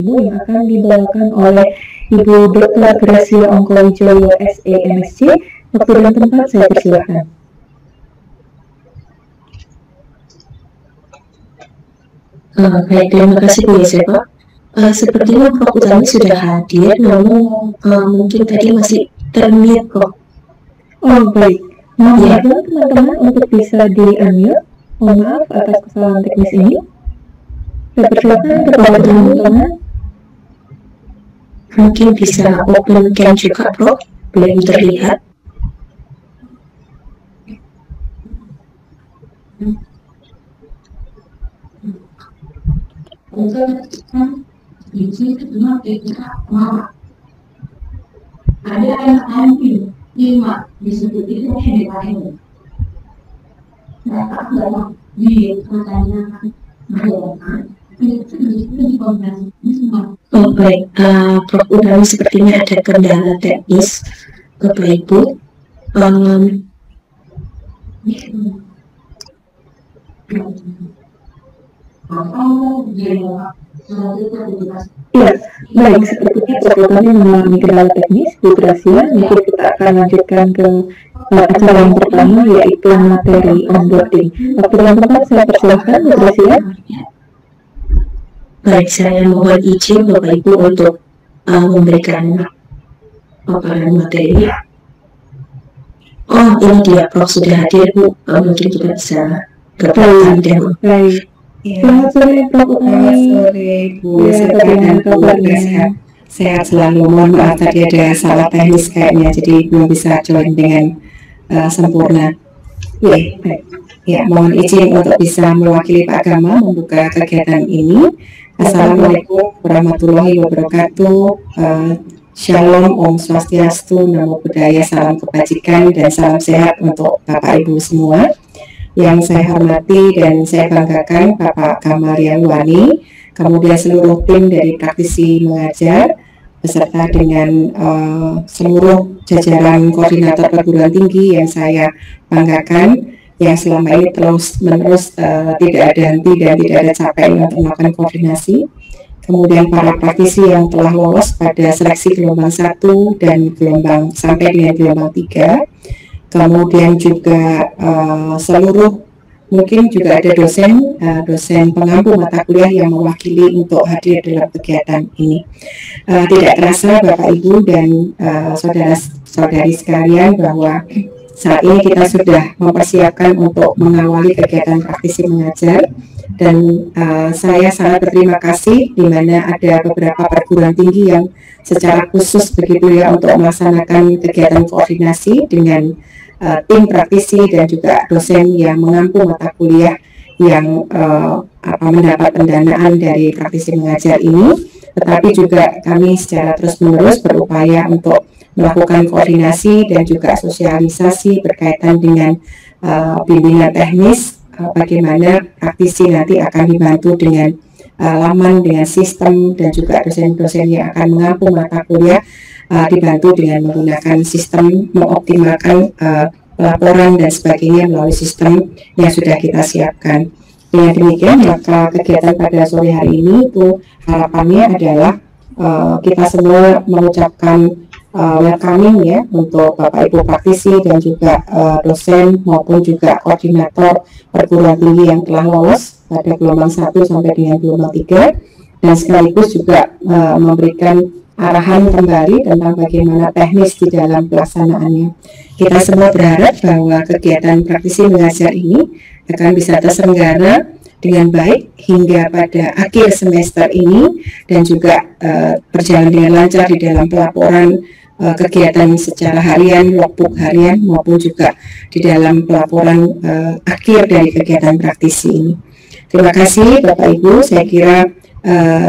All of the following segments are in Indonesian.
Ibu yang akan dibawakan oleh Ibu Dr. Gracia Ongkowijoyo SE MSc. Waktu dan tempat saya persilahkan. Baik, terima kasih Bu Yosefa. Sepertinya Prof. Utami sudah hadir, namun mungkin tadi masih termute kok. Oh baik, mohon maaf teman-teman untuk bisa di-unmute. Mohon maaf atas kesalahan teknis ini. Saya persilakan kepada teman-teman. Mungkin bisa open cam juga Prof, belum terlihat. Ada yang ambil lima disebut itu hebat. Dapat dalam di pertanyaan Oh baik, Prof. Utami sepertinya ada kendala teknis, Bapak Ibu. Ya, baik, sepertinya Prof. Utami mengalami kendala teknis, Bu Gracia. Mungkin kita akan lanjutkan ke acara yang pertama, yaitu materi onboarding. Waktu dan tempat saya persilahkan, Bu Gracia. Baik, saya mohon izin Bapak Ibu untuk memberikan paparan materi. Oh, ini dia Prof sudah hadir Bu. Mungkin kita bisa bertanya dulu. Baik. Selamat sore Prof. Selamat sore Bu Yosefa dan Bu Gracia. Sehat selalu. Mohon maaf tadi ada salah teknis kayaknya, jadi belum bisa join dengan sempurna. Ya, mohon izin untuk bisa mewakili Pak Gama membuka kegiatan ini. Assalamualaikum warahmatullahi wabarakatuh. Shalom, Om Swastiastu, Namo Buddhaya, salam kebajikan dan salam sehat untuk Bapak Ibu semua. Yang saya hormati dan saya banggakan Bapak Gama Rianwani, kemudian seluruh tim dari praktisi mengajar, beserta dengan seluruh jajaran koordinator perguruan tinggi yang saya banggakan, yang selama ini terus menerus tidak ada henti dan tidak ada capek untuk melakukan koordinasi. Kemudian para praktisi yang telah lolos pada seleksi gelombang 1 dan gelombang sampai dengan gelombang 3. Kemudian juga seluruh, mungkin juga ada dosen pengampu mata kuliah yang mewakili untuk hadir dalam kegiatan ini. Tidak terasa Bapak Ibu dan saudara-saudari sekalian bahwa saat ini kita sudah mempersiapkan untuk mengawali kegiatan praktisi mengajar, dan saya sangat berterima kasih di mana ada beberapa perguruan tinggi yang secara khusus begitu ya untuk melaksanakan kegiatan koordinasi dengan tim praktisi dan juga dosen yang mengampu mata kuliah yang mendapat pendanaan dari praktisi mengajar ini. Tetapi juga kami secara terus-menerus berupaya untuk melakukan koordinasi dan juga sosialisasi berkaitan dengan bimbingan teknis, bagaimana praktisi nanti akan dibantu dengan laman, dengan sistem, dan juga dosen-dosen yang akan mengampu mata kuliah dibantu dengan menggunakan sistem, mengoptimalkan laporan dan sebagainya melalui sistem yang sudah kita siapkan. Dengan demikian, maka kegiatan pada sore hari ini itu harapannya adalah kita semua mengucapkan welcoming ya untuk Bapak Ibu praktisi dan juga dosen maupun juga koordinator perguruan tinggi yang telah lolos pada gelombang 1 sampai dengan gelombang 3, dan sekaligus juga memberikan arahan kembali tentang bagaimana teknis di dalam pelaksanaannya. Kita semua berharap bahwa kegiatan praktisi mengajar ini akan bisa terselenggara dengan baik hingga pada akhir semester ini, dan juga berjalan dengan lancar di dalam pelaporan kegiatan secara harian, logbook harian, maupun juga di dalam pelaporan akhir dari kegiatan praktisi ini. Terima kasih Bapak Ibu, saya kira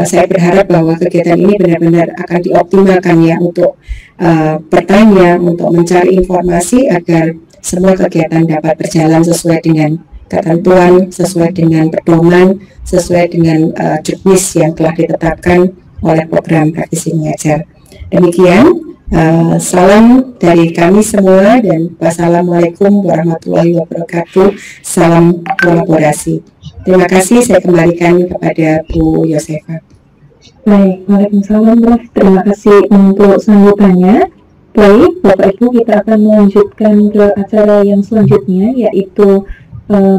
saya berharap bahwa kegiatan ini benar-benar akan dioptimalkan ya untuk bertanya, untuk mencari informasi agar semua kegiatan dapat berjalan sesuai dengan ketentuan, sesuai dengan pedoman, sesuai dengan juknis yang telah ditetapkan oleh program praktisi mengajar. Demikian, salam dari kami semua dan wassalamualaikum warahmatullahi wabarakatuh. Salam kolaborasi. Terima kasih, saya kembalikan kepada Bu Yosefa. Baik, Waalaikumsalam, Prof. Terima kasih untuk sambutannya. Baik, Bapak Ibu, kita akan melanjutkan ke acara yang selanjutnya, yaitu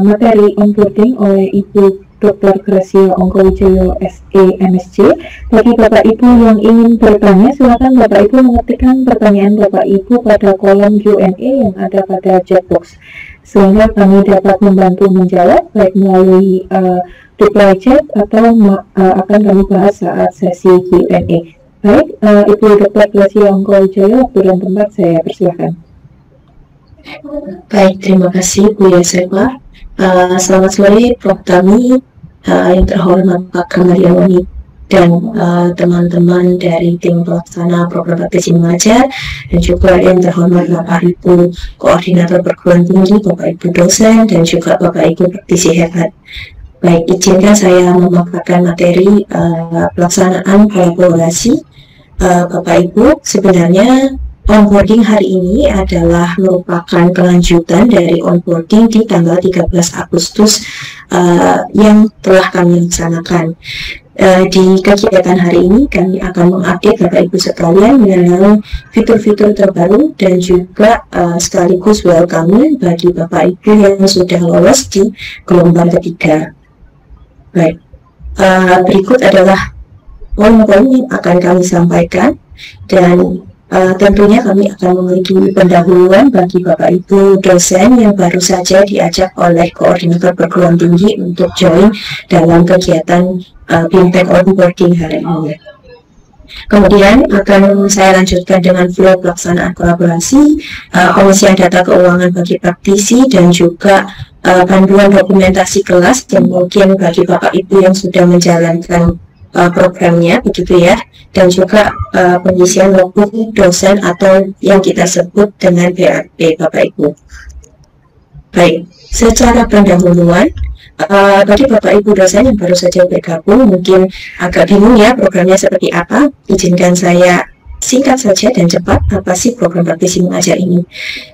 materi onboarding oleh Ibu Dr. Gracia Ongkowijoyo SE MSc. Bagi Bapak Ibu yang ingin bertanya, silakan Bapak Ibu mengetikkan pertanyaan Bapak Ibu pada kolom Q&A yang ada pada chat box, sehingga kami dapat membantu menjawab baik melalui reply chat atau akan kami bahas saat sesi Q&A. Baik, Ibu Dr. Gracia Ongkowijoyo, waktu dan tempat saya persilahkan. Baik, terima kasih Bu Yosefa. Selamat sore Prof. Tami, yang terhormat Pak Kamariawani dan teman-teman dari tim pelaksana program praktisi mengajar, dan juga yang terhormat Bapak Ibu Koordinator Perguruan Tinggi, Bapak Ibu dosen, dan juga Bapak Ibu praktisi hebat. Baik, izinkan saya memaparkan materi pelaksanaan kolaborasi. Bapak Ibu, sebenarnya onboarding hari ini adalah merupakan kelanjutan dari onboarding di tanggal 13 Agustus yang telah kami laksanakan. Di kegiatan hari ini kami akan mengupdate Bapak Ibu sekalian mengenai fitur-fitur terbaru dan juga sekaligus welcome bagi Bapak Ibu yang sudah lolos di gelombang ketiga. Baik, berikut adalah poin-poin yang akan kami sampaikan, dan tentunya kami akan memiliki pendahuluan bagi Bapak Ibu dosen yang baru saja diajak oleh koordinator perguruan tinggi untuk join dalam kegiatan BIMTEK onboarding hari ini. Kemudian akan saya lanjutkan dengan flow pelaksanaan kolaborasi, pengisian data keuangan bagi praktisi, dan juga panduan dokumentasi kelas yang mungkin bagi Bapak Ibu yang sudah menjalankan programnya, begitu ya, dan juga pengisian logbook dosen atau yang kita sebut dengan BRP, Bapak Ibu. Baik, secara pendahuluan, bagi Bapak Ibu dosen yang baru saja bergabung mungkin agak bingung ya programnya seperti apa, izinkan saya singkat saja dan cepat apa sih program praktisi mengajar ini.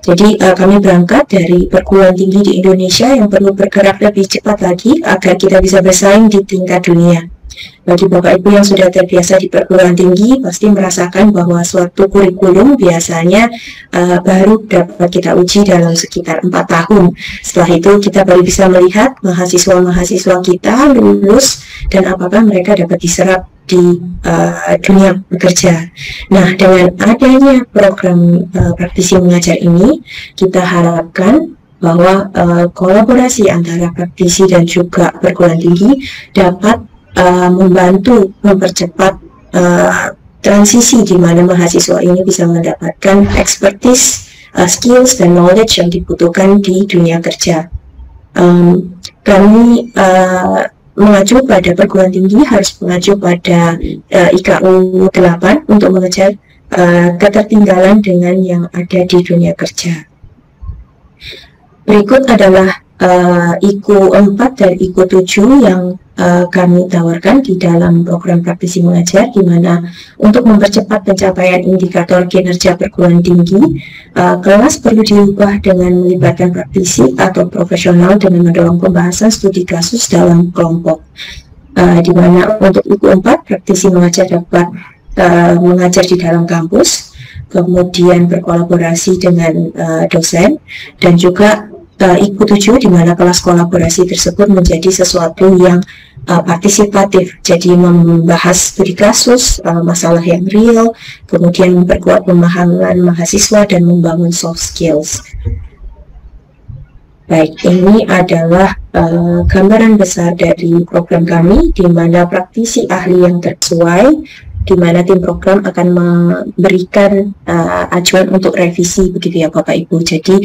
Jadi kami berangkat dari perguruan tinggi di Indonesia yang perlu bergerak lebih cepat lagi agar kita bisa bersaing di tingkat dunia. Bagi Bapak Ibu yang sudah terbiasa di perguruan tinggi pasti merasakan bahwa suatu kurikulum biasanya baru dapat kita uji dalam sekitar 4 tahun. Setelah itu kita baru bisa melihat mahasiswa-mahasiswa kita lulus dan apakah mereka dapat diserap di dunia bekerja. Nah, dengan adanya program praktisi mengajar ini, kita harapkan bahwa kolaborasi antara praktisi dan juga perguruan tinggi dapat membantu mempercepat transisi di mana mahasiswa ini bisa mendapatkan expertise, skills, dan knowledge yang dibutuhkan di dunia kerja. Kami mengacu pada perguruan tinggi harus mengacu pada IKU 8 untuk mengejar ketertinggalan dengan yang ada di dunia kerja. Berikut adalah IKU 4 dan IKU 7 yang kami tawarkan di dalam program praktisi mengajar, di mana untuk mempercepat pencapaian indikator kinerja perguruan tinggi, kelas perlu diubah dengan melibatkan praktisi atau profesional dengan mendorong pembahasan studi kasus dalam kelompok. Di mana untuk IKU 4 praktisi mengajar dapat mengajar di dalam kampus, kemudian berkolaborasi dengan dosen, dan juga IKU 7 di mana kelas kolaborasi tersebut menjadi sesuatu yang partisipatif, jadi membahas studi kasus, masalah yang real, kemudian memperkuat pemahaman mahasiswa dan membangun soft skills. Baik, ini adalah gambaran besar dari program kami, di mana praktisi ahli yang tersesuai, di mana tim program akan memberikan acuan untuk revisi, begitu ya Bapak Ibu. Jadi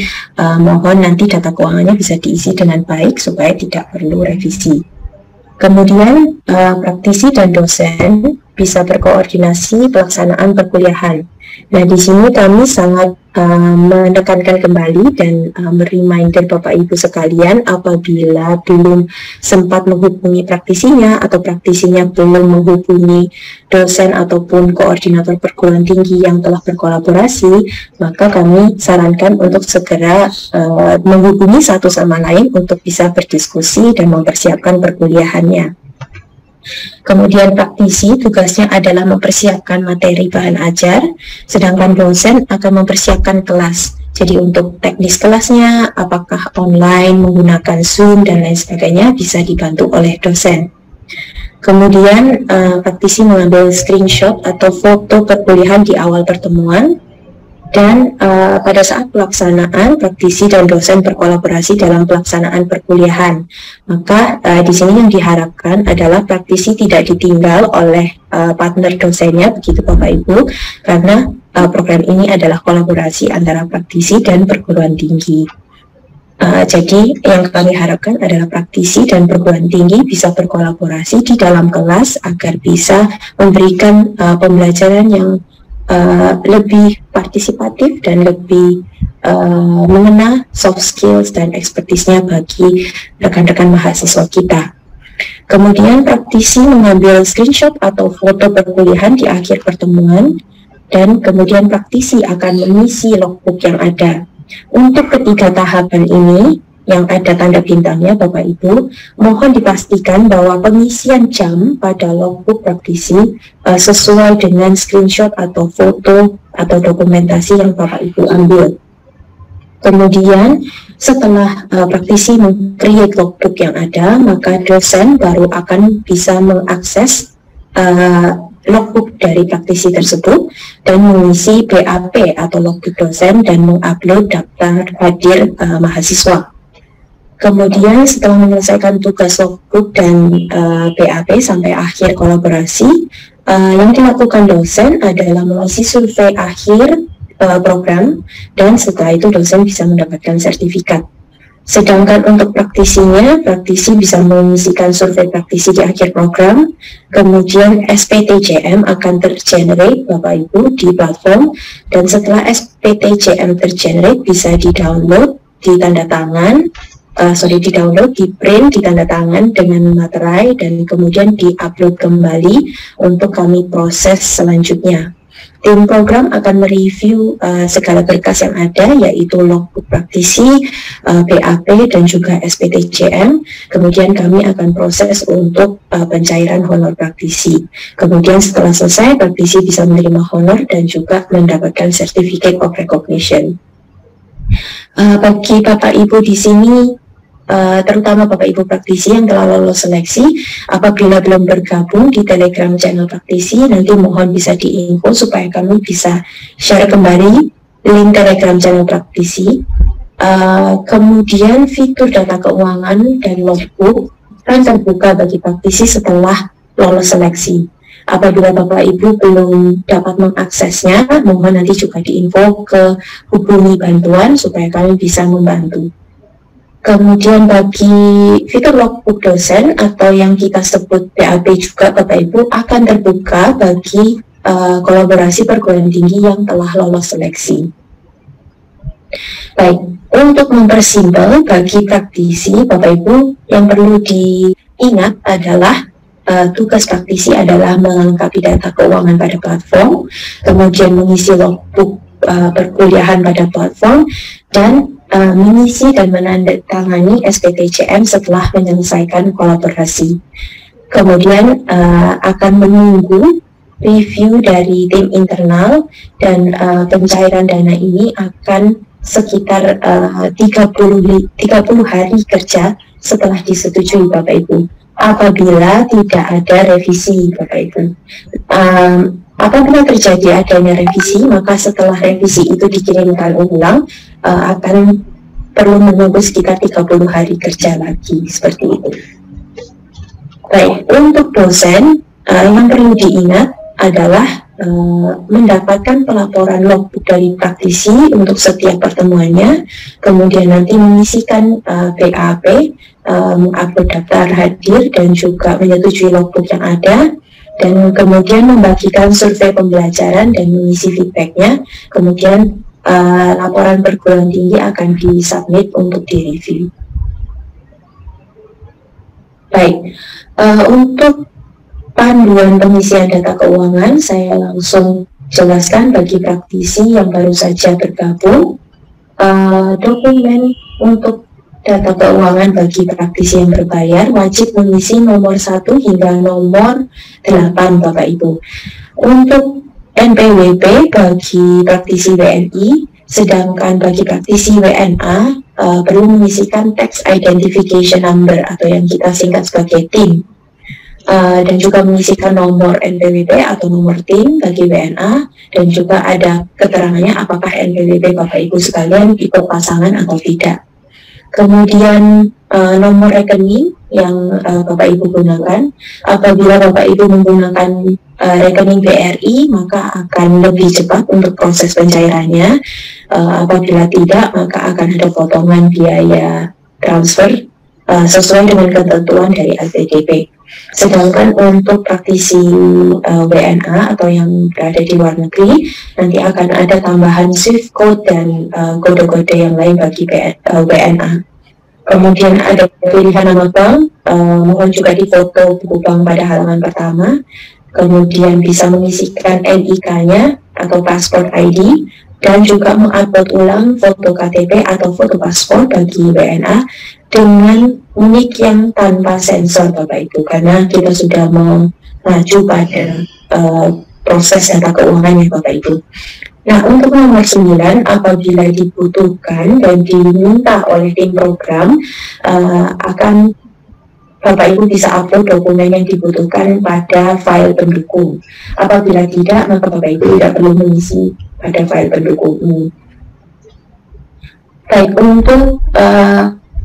mohon nanti data keuangannya bisa diisi dengan baik supaya tidak perlu revisi. Kemudian praktisi dan dosen bisa berkoordinasi pelaksanaan perkuliahan. Nah, di sini kami sangat menekankan kembali dan mereminder Bapak Ibu sekalian, apabila belum sempat menghubungi praktisinya atau praktisinya belum menghubungi dosen ataupun koordinator perguruan tinggi yang telah berkolaborasi, maka kami sarankan untuk segera menghubungi satu sama lain untuk bisa berdiskusi dan mempersiapkan perkuliahannya. Kemudian praktisi tugasnya adalah mempersiapkan materi bahan ajar, sedangkan dosen akan mempersiapkan kelas. Jadi untuk teknis kelasnya, apakah online, menggunakan Zoom, dan lain sebagainya bisa dibantu oleh dosen. Kemudian praktisi mengambil screenshot atau foto perkuliahan di awal pertemuan. Dan pada saat pelaksanaan, praktisi dan dosen berkolaborasi dalam pelaksanaan perkuliahan. Maka di sini yang diharapkan adalah praktisi tidak ditinggal oleh partner dosennya, begitu Bapak Ibu, karena program ini adalah kolaborasi antara praktisi dan perguruan tinggi. Jadi yang kami harapkan adalah praktisi dan perguruan tinggi bisa berkolaborasi di dalam kelas agar bisa memberikan pembelajaran yang lebih partisipatif dan lebih mengena soft skills dan expertise-nya bagi rekan-rekan mahasiswa kita. Kemudian praktisi mengambil screenshot atau foto perkuliahan di akhir pertemuan, dan kemudian praktisi akan mengisi logbook yang ada. Untuk ketiga tahapan ini yang ada tanda bintangnya Bapak Ibu, mohon dipastikan bahwa pengisian jam pada logbook praktisi sesuai dengan screenshot atau foto atau dokumentasi yang Bapak Ibu ambil. Kemudian setelah praktisi meng-create logbook yang ada, maka dosen baru akan bisa mengakses logbook dari praktisi tersebut dan mengisi BAP atau logbook dosen dan mengupload daftar hadir mahasiswa. Kemudian setelah menyelesaikan tugas logbook dan BAP sampai akhir kolaborasi, yang dilakukan dosen adalah mengisi survei akhir program, dan setelah itu dosen bisa mendapatkan sertifikat. Sedangkan untuk praktisinya, praktisi bisa mengisikan survei praktisi di akhir program, kemudian SPTJM akan tergenerate Bapak Ibu di platform, dan setelah SPTJM tergenerate bisa di-download, ditanda tangan, di-download, di-print, ditanda tangan dengan materai, dan kemudian di-upload kembali untuk kami proses selanjutnya. Tim program akan mereview segala berkas yang ada, yaitu logbook praktisi, BAP, dan juga SPTJM. Kemudian kami akan proses untuk pencairan honor praktisi. Kemudian setelah selesai, praktisi bisa menerima honor dan juga mendapatkan Certificate of Recognition. Bagi Bapak Ibu di sini, terutama Bapak Ibu praktisi yang telah lolos seleksi, apabila belum bergabung di Telegram channel praktisi, nanti mohon bisa diinfo supaya kami bisa share kembali link Telegram channel praktisi. Kemudian fitur data keuangan dan logbook akan terbuka bagi praktisi setelah lolos seleksi. Apabila Bapak Ibu belum dapat mengaksesnya, mohon nanti juga diinfo ke hubungi bantuan supaya kami bisa membantu. Kemudian bagi fitur logbook dosen atau yang kita sebut BAP juga Bapak Ibu akan terbuka bagi kolaborasi perguruan tinggi yang telah lolos seleksi. Baik, untuk mempersimpel bagi praktisi Bapak Ibu yang perlu diingat adalah tugas praktisi adalah melengkapi data keuangan pada platform, kemudian mengisi logbook perkuliahan pada platform, dan mengisi dan menandatangani SPTJM setelah menyelesaikan kolaborasi. Kemudian akan menunggu review dari tim internal, dan pencairan dana ini akan sekitar 30 hari kerja setelah disetujui Bapak Ibu. Apabila tidak ada revisi Bapak Ibu. Apabila terjadi adanya revisi, maka setelah revisi itu dikirimkan ulang, akan perlu menunggu sekitar 30 hari kerja lagi, seperti itu. Baik, untuk dosen, yang perlu diingat adalah mendapatkan pelaporan logbook dari praktisi untuk setiap pertemuannya, kemudian nanti mengisikan BAP, mengupload daftar hadir, dan juga menyetujui logbook yang ada, dan kemudian membagikan survei pembelajaran dan mengisi feedbacknya. Kemudian laporan perguruan tinggi akan disubmit untuk direview. Baik, untuk panduan pengisian data keuangan saya langsung jelaskan bagi praktisi yang baru saja bergabung. Dokumen untuk data keuangan bagi praktisi yang berbayar wajib mengisi nomor 1 hingga nomor 8 Bapak Ibu. Untuk NPWP bagi praktisi WNI, sedangkan bagi praktisi WNA perlu mengisikan tax identification number atau yang kita singkat sebagai TIN, dan juga mengisikan nomor NPWP atau nomor TIN bagi WNA, dan juga ada keterangannya apakah NPWP Bapak Ibu sekalian ikut pasangan atau tidak. Kemudian nomor rekening yang Bapak Ibu gunakan, apabila Bapak Ibu menggunakan rekening BRI maka akan lebih cepat untuk proses pencairannya. Apabila tidak maka akan ada potongan biaya transfer sesuai dengan ketentuan dari LPDP. Sedangkan untuk praktisi WNA atau yang berada di luar negeri, nanti akan ada tambahan SWIFT code dan kode-kode yang lain bagi WNA. Kemudian ada pilihan nama bank, mohon juga difoto buku bank pada halaman pertama. Kemudian bisa mengisikan NIK-nya atau pasport ID, dan juga mengupload ulang foto KTP atau foto paspor bagi WNA dengan nik yang tanpa sensor Bapak Ibu, karena kita sudah mengacu pada proses data keuangannya Bapak Ibu. Nah, untuk nomor 9, apabila dibutuhkan dan diminta oleh tim program, akan Bapak Ibu bisa upload dokumen yang dibutuhkan pada file pendukung. Apabila tidak, maka Bapak Ibu tidak perlu mengisi pada file pendukung ini. Baik, untuk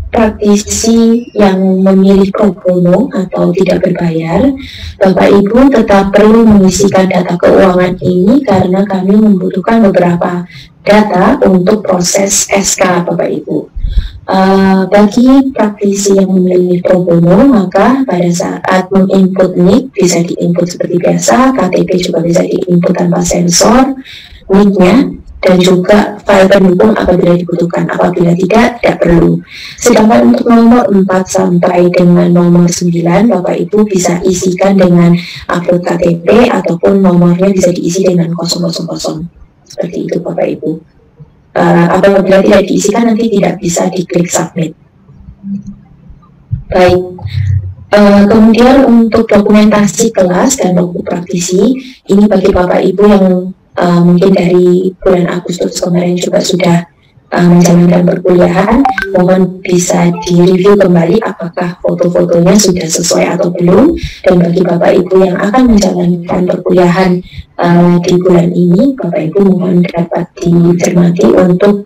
praktisi yang memilih pro bono atau tidak berbayar, Bapak Ibu tetap perlu mengisikan data keuangan ini karena kami membutuhkan beberapa data untuk proses SK Bapak Ibu. Bagi praktisi yang memilih pro bono, maka pada saat menginput NIK bisa diinput seperti biasa, KTP juga bisa diinput tanpa sensor, NIK-nya, dan juga file pendukung apabila dibutuhkan. Apabila tidak perlu. Sedangkan untuk nomor 4 sampai dengan nomor 9, Bapak Ibu bisa isikan dengan upload KTP ataupun nomornya bisa diisi dengan 000. Seperti itu Bapak Ibu. Apabila tidak diisikan nanti tidak bisa diklik submit. Baik. Kemudian untuk dokumentasi kelas dan buku praktisi, ini bagi Bapak Ibu yang mungkin dari bulan Agustus kemarin juga sudah menjalankan perkuliahan, mohon bisa direview kembali apakah foto-fotonya sudah sesuai atau belum. Dan bagi Bapak Ibu yang akan menjalankan perkuliahan di bulan ini, Bapak Ibu mohon dapat dicermati untuk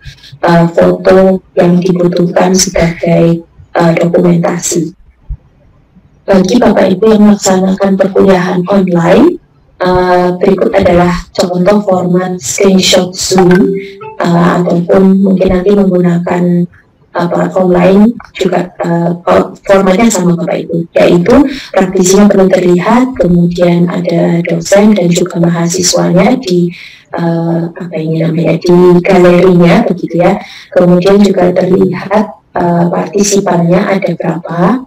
foto yang dibutuhkan sebagai dokumentasi. Bagi Bapak Ibu yang melaksanakan perkuliahan online, berikut adalah contoh format screenshot Zoom, ataupun mungkin nanti menggunakan platform lain juga. Formatnya sama Bapak Ibu, yaitu praktisinya perlu terlihat, kemudian ada dosen dan juga mahasiswanya di di galerinya begitu ya. Kemudian juga terlihat partisipannya ada berapa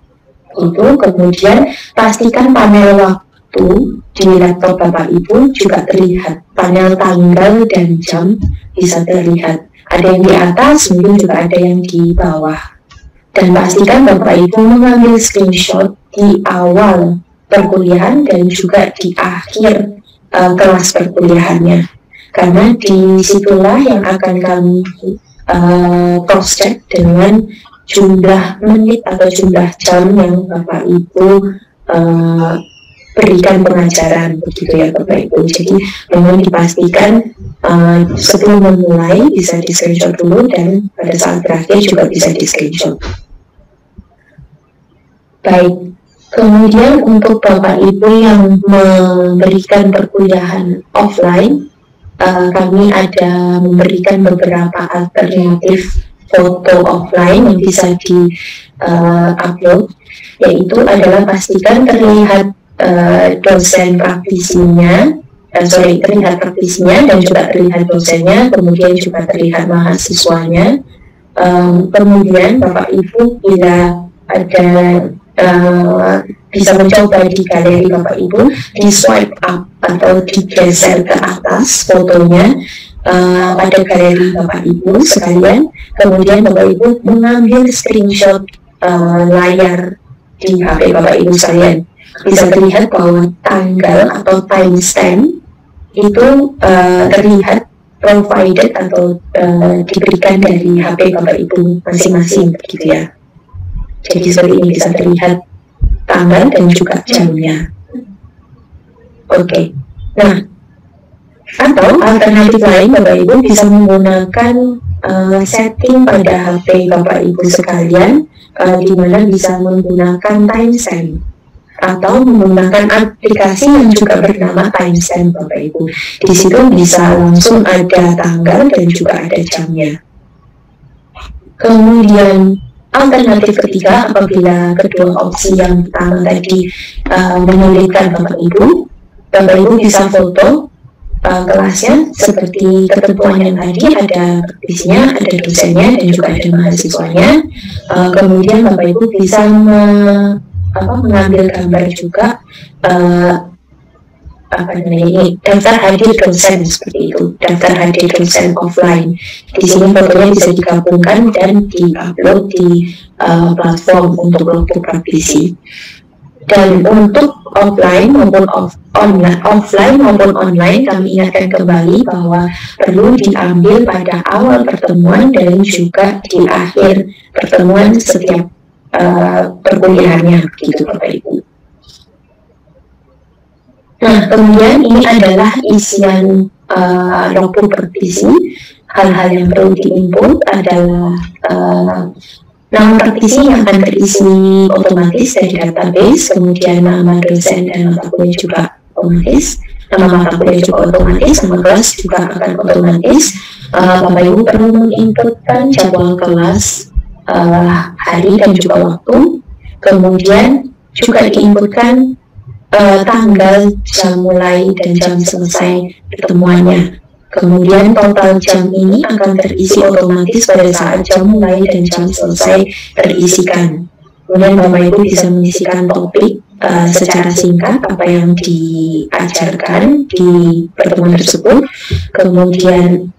itu. Kemudian pastikan panel waktu di laptop Bapak Ibu juga terlihat, panel tanggal dan jam bisa terlihat. Ada yang di atas, mungkin juga ada yang di bawah. Dan pastikan Bapak Ibu mengambil screenshot di awal perkuliahan dan juga di akhir kelas perkuliahannya. Karena disitulah yang akan kami cross check dengan jumlah menit atau jumlah jam yang Bapak Ibu berikan pengajaran begitu ya Bapak Ibu. Jadi mohon dipastikan sebelum memulai bisa di screenshot dulu, dan pada saat berakhir juga bisa di screenshot. Baik, kemudian untuk Bapak Ibu yang memberikan perkuliahan offline, kami ada memberikan beberapa alternatif foto offline yang bisa di upload, yaitu adalah pastikan terlihat dosen praktisinya, terlihat praktisinya dan juga terlihat dosennya, kemudian juga terlihat mahasiswanya. Kemudian Bapak Ibu bila ada bisa mencoba di galeri Bapak Ibu di swipe up atau digeser ke atas fotonya, pada galeri Bapak Ibu sekalian, kemudian Bapak Ibu mengambil screenshot layar di HP Bapak Ibu sekalian. Bisa terlihat bahwa tanggal atau timestamp itu terlihat provided atau diberikan dari HP Bapak Ibu masing-masing, begitu ya. Jadi seperti ini, bisa terlihat tanggal dan juga jamnya. Oke. Nah, atau alternatif lain Bapak Ibu bisa menggunakan setting pada HP Bapak Ibu sekalian, di mana bisa menggunakan timestamp atau menggunakan aplikasi yang juga bernama timestamp Bapak Ibu. Di situ bisa langsung ada tanggal dan juga ada jamnya. Kemudian alternatif ketiga, apabila kedua opsi yang pertama tadi menyulitkan Bapak Ibu bisa foto kelasnya seperti ketentuan yang tadi, ada kepisnya, ada dosennya, dan juga ada mahasiswanya. Kemudian Bapak Ibu bisa mengambil gambar juga daftar hadir dosen, seperti itu, daftar hadir dosen offline. Di sini fotonya bisa digabungkan dan diupload di platform untuk logbook praktisi. Dan untuk offline maupun offline maupun online, kami ingatkan kembali bahwa perlu diambil pada awal pertemuan dan juga di akhir pertemuan setiap perkuliahannya, begitu Bapak Ibu. Nah, kemudian ini adalah isian logbook praktisi. Hal-hal yang perlu diinput adalah nama praktisi yang akan terisi otomatis dari database, kemudian nama dosen dan mata kuliah juga otomatis, nama mata kuliah juga otomatis, nama kelas juga akan otomatis. Bapak Ibu perlu menginputkan jadwal kelas, hari dan juga waktu, kemudian juga diinputkan tanggal, jam mulai dan jam selesai pertemuannya. Kemudian total jam ini akan terisi otomatis pada saat jam mulai dan jam selesai terisikan. Kemudian Bapak Ibu bisa mengisikan topik secara singkat apa yang diajarkan di pertemuan tersebut. Kemudian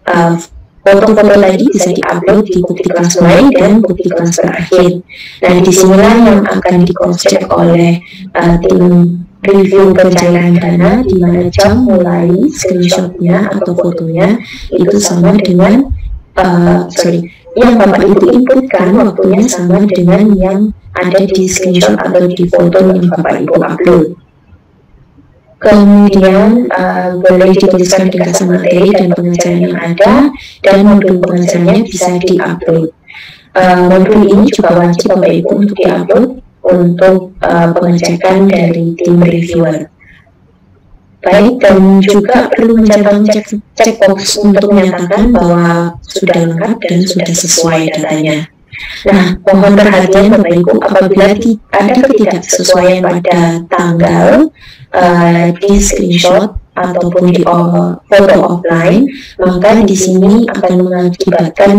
foto-foto tadi bisa diupload di bukti kelas mulai dan bukti kelas terakhir. Nah, disinilah yang akan di-cross-check oleh tim review pencairan dana, di mana jam mulai screenshotnya atau fotonya itu sama dengan yang Bapak Ibu inputkan waktunya sama dengan yang ada di screenshot atau di foto yang Bapak Ibu upload. Kemudian boleh dituliskan ringkasan materi dan pengajaran yang ada, dan modul pengajarannya bisa diupload. Modul ini juga wajib Bapak Ibu untuk diupload untuk pengecekan dari tim reviewer. Baik, dan juga perlu mencantum checkbox untuk menyatakan bahwa sudah lengkap dan sudah sesuai datanya. Nah, mohon perhatian Bapak Ibu, apabila ada ketidaksesuaian pada tanggal di screenshot ataupun di foto offline, maka di sini akan mengakibatkan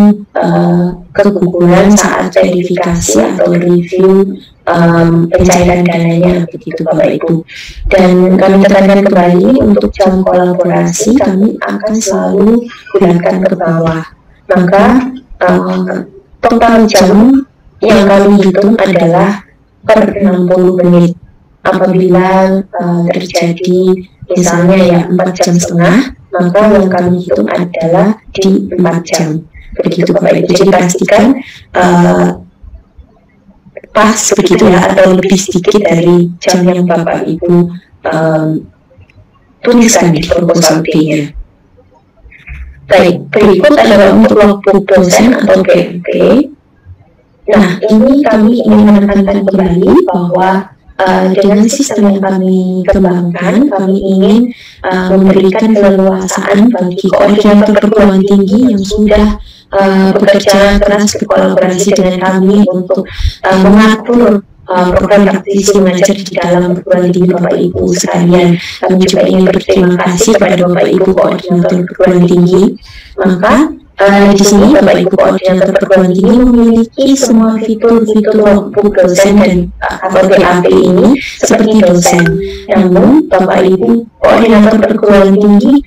keguguran saat verifikasi atau review pencairan dananya, begitu Bapak Ibu. Dan kami tekankan kembali, untuk jam kolaborasi kami akan selalu gunakan ke bawah. Maka total jam yang kami hitung adalah per 60 menit. Apabila terjadi misalnya ya 4,5 jam, maka yang kami hitung adalah di 4 jam. Begitu Bapak Ibu. Jadi pastikan pas begitu ya, atau lebih sedikit dari jam yang Bapak Ibu tuliskan di proposal B-nya. Baik, berikut adalah untuk logbook dosen atau BMP. Nah, ini kami ingin menekankan kembali bahwa dengan sistem yang kami kembangkan, kami ingin memberikan keleluasaan bagi koordinator perguruan tinggi yang sudah bekerja keras berkolaborasi dengan kami untuk mengatur program praktisi mengajar di dalam perguruan tinggi Bapak Ibu sekalian. Kami juga ingin berterima kasih kepada Bapak Ibu koordinator perguruan tinggi. Maka Di sini Bapak Ibu Koordinator Perguruan Tinggi memiliki semua fitur-fitur logbook dosen dan atau BAP ini seperti dosen. Namun Bapak Ibu Koordinator Perguruan Tinggi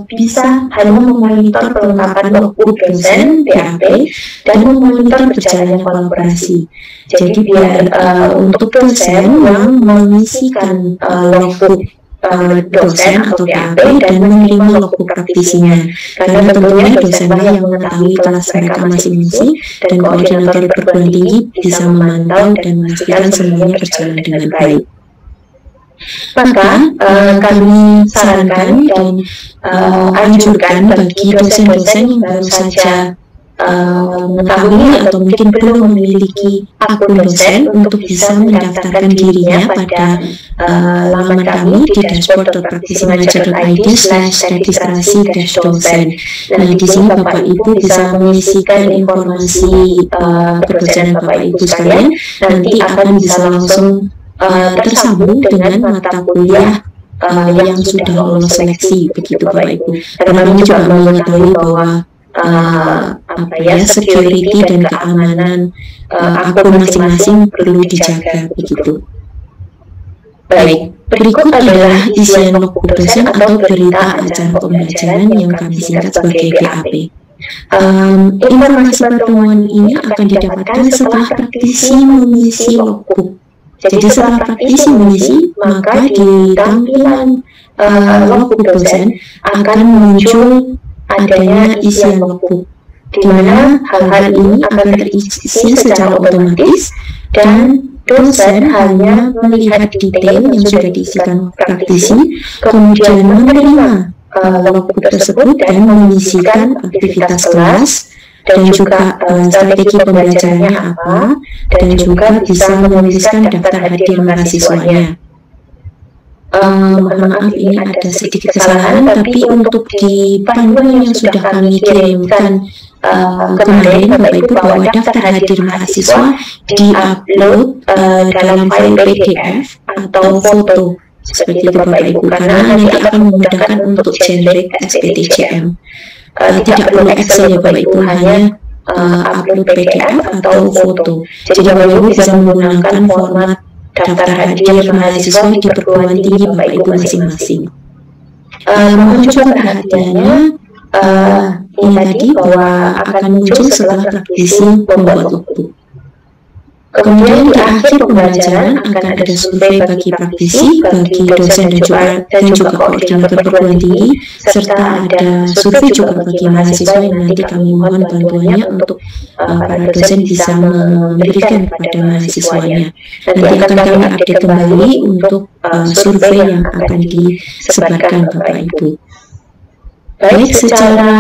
bisa hanya memonitor kelengkapan logbook dosen BAP dan memonitor berjalannya kolaborasi. Jadi biar untuk dosen yang mengisikan logbook dosen atau BAP dan menerima logbook praktisinya, karena tentunya dosenlah yang mengetahui kelas mereka masing-masing dan koordinator perguruan tinggi bisa memantau dan memastikan semuanya berjalan dengan baik. Maka kami sarankan dan anjurkan bagi dosen-dosen yang baru saja mengetahui atau mungkin belum memiliki akun dosen untuk bisa mendaftarkan dirinya pada laman kami di dashboard.praktisi-manager.id/registrasi-dosen. Nah, di sini Bapak Ibu bisa mengisikan informasi perdosenan Bapak Ibu sekalian, nanti akan bisa langsung tersambung dengan mata kuliah yang sudah lolos seleksi, begitu Bapak Ibu. Karena kami juga mengetahui bahwa security dan keamanan akun masing-masing perlu dijaga, begitu. Baik, berikut adalah isian logbook dosen atau berita acara pembelajaran yang kami singkat sebagai BAP. Informasi pertemuan ini akan didapatkan setelah praktisi mengisi logbook. Jadi setelah praktisi mengisi, maka di tampilan logbook dosen akan muncul adanya isian logbook, di mana hal-hal ini akan terisi secara otomatis dan dosen hanya melihat detail yang sudah diisikan praktisi, kemudian menerima logbook tersebut dan mengisikan aktivitas kelas dan juga strategi pembelajarannya apa, dan juga bisa menuliskan daftar hadir mahasiswanya. Mohon maaf ini ada sedikit kesalahan, tapi untuk di panduan yang sudah kami kirimkan kemarin Bapak Ibu, bahwa daftar hadir mahasiswa di-upload dalam file PDF atau foto seperti itu Bapak Ibu, karena nanti akan memudahkan untuk generate SPTJM. Tidak perlu Excel ya Bapak Ibu, hanya upload PDF atau foto. Jadi Bapak Ibu bisa menggunakan format daftar hadir mahasiswa di perguruan tinggi Bapak Ibu masing-masing. Mohon juga perhatiannya, ini tadi bahwa akan muncul setelah praktisi membuat logbook. Kemudian di akhir pembelajaran akan ada survei bagi praktisi, bagi dosen dan juga koordinator perguruan tinggi, serta ada survei juga bagi mahasiswa yang nanti kami mohon bantuannya untuk para dosen bisa memberikan kepada mahasiswanya. Nanti akan kami update kembali untuk survei yang akan disebarkan Bapak Ibu. Baik, secara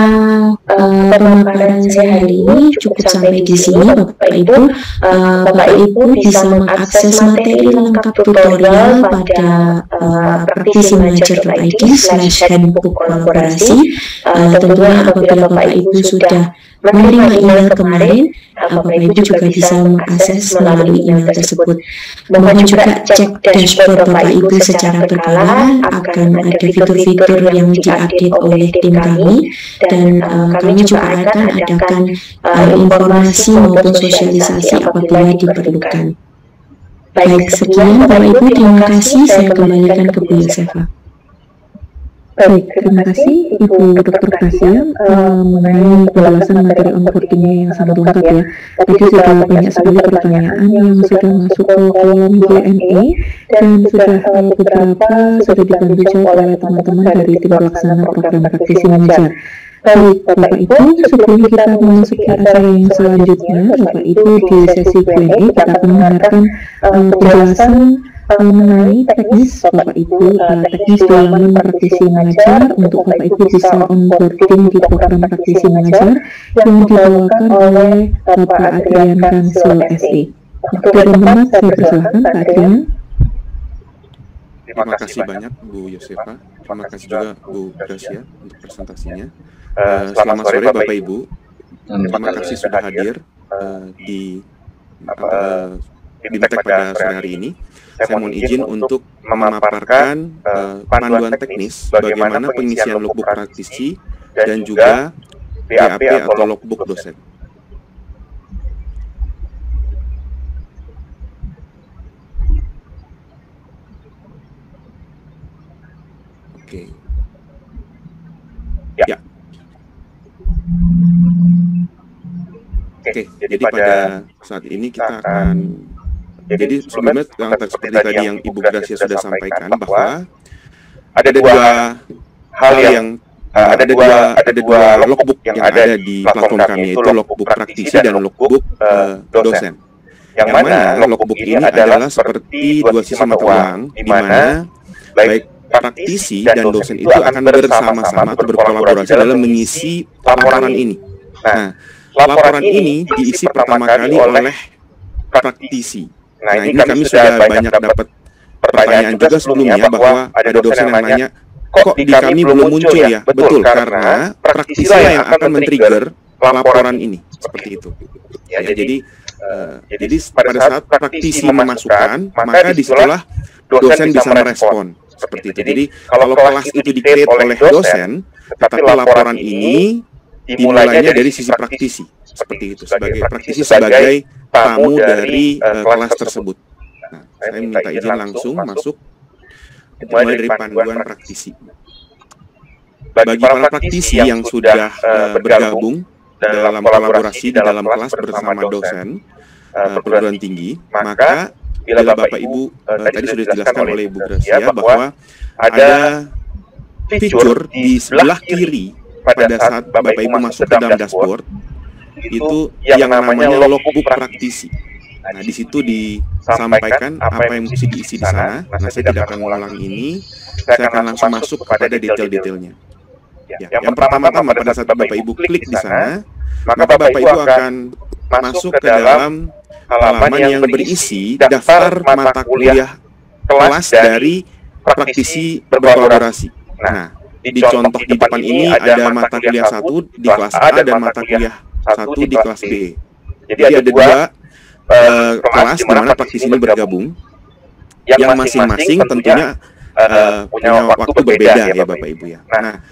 pemaparan saya hari ini cukup sampai di sini Bapak Ibu. Bapak Ibu bisa mengakses materi lengkap tutorial pada praktisi-manager.id/handbook kolaborasi. Tentunya apabila Bapak Ibu sudah menerima email kemarin, Bapak Ibu juga bisa mengakses melalui email tersebut. Mohon juga cek dashboard Bapak Ibu secara berkala, akan ada fitur-fitur yang diupdate oleh tim kami, dan kami juga akan adakan informasi maupun sosialisasi apabila diperlukan. Baik, sekian Bapak Ibu, terima kasih. Saya kembalikan ke Bu Yosefa. Baik, terima kasih Ibu Dr. Gracia mengenai penjelasan materi onboardingnya yang sangat lengkap ya. Tadi sudah banyak sekali pertanyaan yang sudah masuk ke kolom Q&A dan sudah beberapa sudah dibantu jawab oleh teman-teman dari tim pelaksana program praktisi manajer. Baik, Bapak Ibu, sebelum kita memasuki acara yang selanjutnya, Bapak Ibu di sesi Q&A kita akan mendengarkan penjelasan mengenai teknis Bapak Ibu, teknis dalam praktisi manajer untuk Bapak Ibu bisa onboarding di program praktisi manajer yang dibawakan oleh Bapak Adrian Kansel SE. Waktu dan tempat saya persilahkan Pak Adrian. Terima kasih banyak Bu Yosefa, terima kasih juga Bu Gracia untuk presentasinya. Selamat sore Bapak Ibu, terima kasih sudah hadir di BIMTEK pada sore hari ini. Saya mohon izin untuk memaparkan panduan teknis bagaimana pengisian logbook praktisi dan juga BAP atau logbook dosen. Oke. Ya. Oke, jadi pada saat ini kita akan, jadi sebelumnya yang seperti tadi yang Ibu Gracia sudah sampaikan bahwa ada dua hal yang ada dua logbook yang ada di platform kami, yaitu logbook praktisi dan logbook dosen. Yang mana logbook ini adalah seperti dua sisi mata uang, di mana baik praktisi dan dosen itu akan bersama-sama atau berkolaborasi dalam mengisi laporan ini. Nah, laporan ini diisi pertama kali oleh praktisi. Nah, ini kami sudah banyak dapat pertanyaan juga sebelumnya bahwa ada dosen yang nanya, kok di kami belum muncul ya? Betul, karena praktisi lah yang akan men-trigger laporan ini, seperti itu. Ya, jadi pada saat praktisi memasukkan, maka disitulah dosen bisa merespon, seperti itu. Jadi kalau kelas itu di-create oleh dosen, tetapi laporan ini dimulainya dari sisi praktisi, seperti itu, sebagai praktisi sebagai tamu dari kelas tersebut. Nah, saya minta izin langsung masuk mulai dari panduan praktisi. Bagi para praktisi yang sudah bergabung dalam kolaborasi di dalam kelas bersama dosen perguruan tinggi, maka bila Bapak Ibu tadi sudah dijelaskan oleh Ibu Gracia bahwa ada fitur di sebelah kiri pada saat Bapak Ibu masuk ke dalam dashboard, itu yang namanya logbook praktisi. Nah, di situ disampaikan apa yang mesti diisi di sana. Nah, saya tidak akan mengulang ini, saya akan langsung masuk kepada detail-detailnya. Ya, yang pertama-tama pada saat Bapak Ibu klik di sana, maka Bapak Ibu akan masuk ke dalam halaman yang berisi daftar mata kuliah kelas dari praktisi berkolaborasi. Nah, di contoh di depan ini ada mata kuliah 1 di kelas A dan mata kuliah 1 di kelas B. Jadi ada dua kelas di mana praktisi ini bergabung, yang masing-masing tentunya punya waktu berbeda ya Bapak Ibu ya. Nah,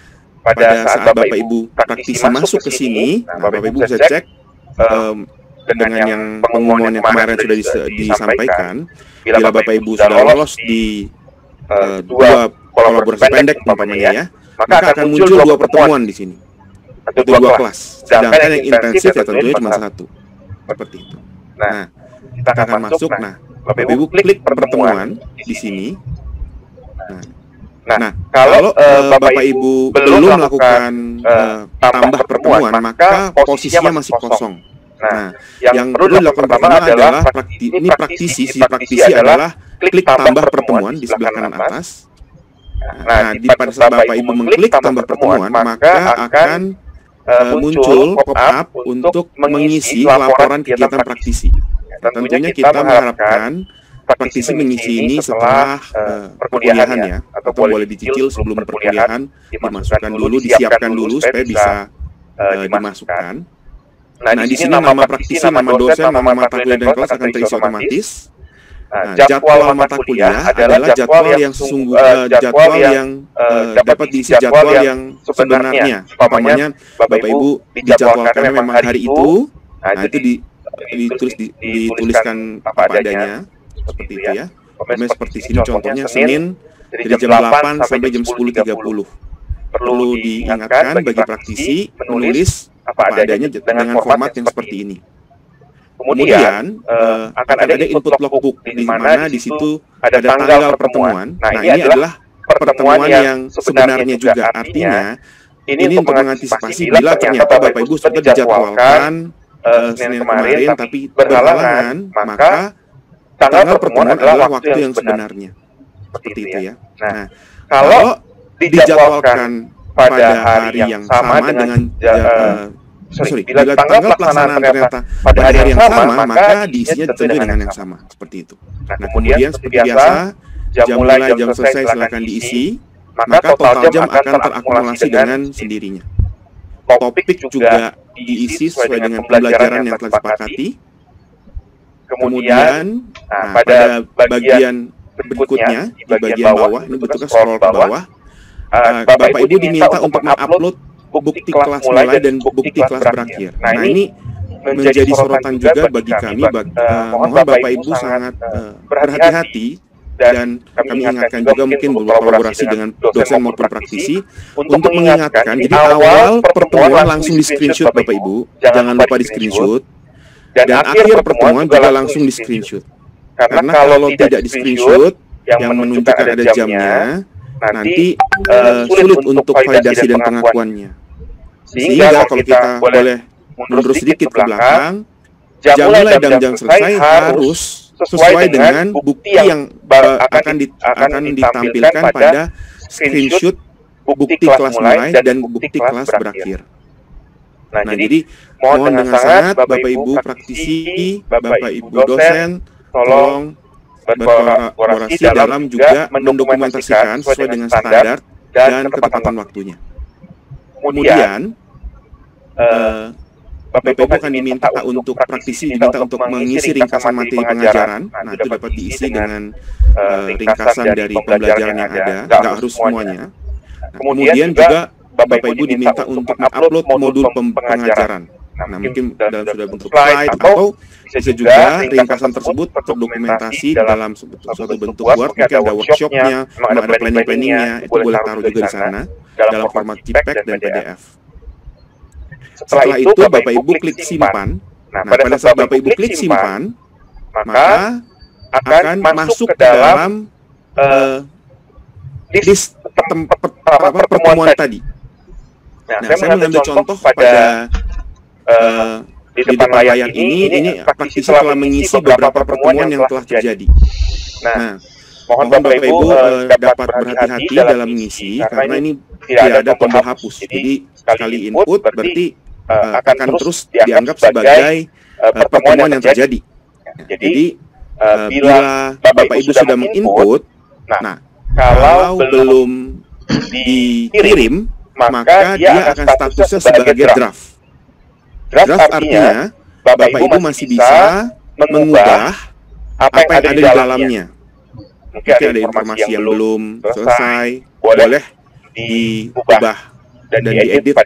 pada saat Bapak Ibu praktisi masuk ke sini, Bapak Ibu bisa cek dengan yang pengumuman yang kemarin sudah disampaikan, bila Bapak Ibu sudah lolos di dua kolaborasi pendek umpamanya ya, maka akan muncul dua pertemuan di sini, atau dua kelas. Sedangkan yang intensif ya tentunya cuma 1, seperti itu. Nah, kita akan masuk. Nah, Bapak Ibu klik pertemuan di sini. Nah, kalau Bapak Ibu belum melakukan tambah pertemuan, maka posisinya masih kosong. Nah, yang perlu dilakukan pertama adalah ini praktisi, si praktisi adalah klik tambah pertemuan di sebelah kanan atas. Nah, pada saat Bapak Ibu mengklik tambah pertemuan, maka akan muncul pop-up untuk mengisi laporan kegiatan praktisi. Tentunya kita mengharapkan praktisi mengisi ini setelah perkuliahan ya, atau boleh dicicil sebelum perkuliahan, dimasukkan dulu, disiapkan dulu supaya bisa dimasukkan. Nah, di sini nama praktisi, nama dosen, nama mata kuliah dan kelas akan terisi otomatis. Nah, jadwal mata kuliah adalah jadwal yang jadwal yang dapat diisi jadwal yang sebenarnya. Umpamanya Bapak Ibu dijadwalkan memang hari itu, nah itu dituliskan apa adanya, seperti itu ya. Umpamanya seperti sini contohnya Senin dari jam 8 sampai jam 10.30. Perlu diingatkan bagi praktisi menulis apa adanya dengan format yang seperti ini. Kemudian akan ada input logbook di mana di situ ada tanggal pertemuan. Nah, ini adalah pertemuan yang sebenarnya juga, artinya ini untuk mengantisipasi bila ternyata Bapak Ibu sudah dijadwalkan Senin kemarin tapi berhalangan, maka tanggal pertemuan adalah waktu yang sebenarnya. Seperti itu ya. Nah, kalau dijadwalkan pada hari yang sama dengan bila tanggal pelaksanaan ternyata pada hari yang sama, maka diisinya tentu dengan yang sama, seperti itu. Nah, kemudian seperti biasa, jam mulai, jam selesai silakan diisi, maka total jam akan terakumulasi dengan sendirinya. Topik juga diisi sesuai dengan pembelajaran yang telah disepakati. Kemudian, pada bagian berikutnya, di bagian bawah, ini bentuknya scroll ke bawah, Bapak Ibu diminta untuk mengupload bukti kelas mulai dan bukti kelas berakhir. Nah, ini menjadi sorotan juga bagi kami. Mohon Bapak Ibu sangat berhati-hati, dan kami ingatkan juga mungkin berkolaborasi dengan dosen maupun praktisi untuk mengingatkan. Jadi awal pertemuan langsung di screenshot Bapak Ibu, jangan lupa di screenshot, dan akhir pertemuan juga langsung di screenshot. Karena kalau tidak di screenshot yang menunjukkan ada jamnya, nanti sulit untuk validasi dan pengakuannya. Sehingga kalau kita boleh mundur sedikit ke belakang, jam mulai dan jam selesai harus sesuai dengan bukti yang akan ditampilkan pada screenshot bukti kelas mulai dan bukti kelas berakhir. Nah, jadi mohon dengan sangat Bapak Ibu praktisi, Bapak Ibu dosen, tolong berkolaborasi dalam juga mendokumentasikan sesuai dengan standar dan ketepatan waktunya. Kemudian Bapak Ibu akan diminta untuk praktisi diminta untuk mengisi ringkasan materi pengajaran. Nah, itu dapat diisi dengan ringkasan dari pembelajaran yang ada, nggak harus semuanya. Nah, kemudian juga Bapak Ibu diminta untuk mengupload modul pengajaran. Nah, mungkin dalam sudah bentuk slide atau bisa juga ringkasan tersebut terdokumentasi dalam suatu bentuk Word, mungkin ada workshopnya, ada planning-planningnya, itu boleh taruh juga di sana dalam format JPEG dan PDF. Setelah itu Bapak Ibu klik simpan. Nah, pada saat Bapak Ibu klik simpan, maka akan masuk ke dalam list pertemuan tadi. Nah, saya mengambil contoh pada di depan layar ini praktisi telah mengisi beberapa pertemuan yang telah terjadi. Nah, mohon Bapak Ibu dapat berhati-hati dalam mengisi, karena ini tidak ada tombol hapus. Jadi sekali input berarti akan terus dianggap sebagai pertemuan yang terjadi. Jadi bila Bapak Ibu sudah menginput, nah kalau belum dikirim, maka dia akan statusnya sebagai draft. Draft artinya Bapak Ibu masih bisa mengubah apa yang ada di dalamnya. Mungkin ada informasi yang belum selesai, boleh diubah dan diedit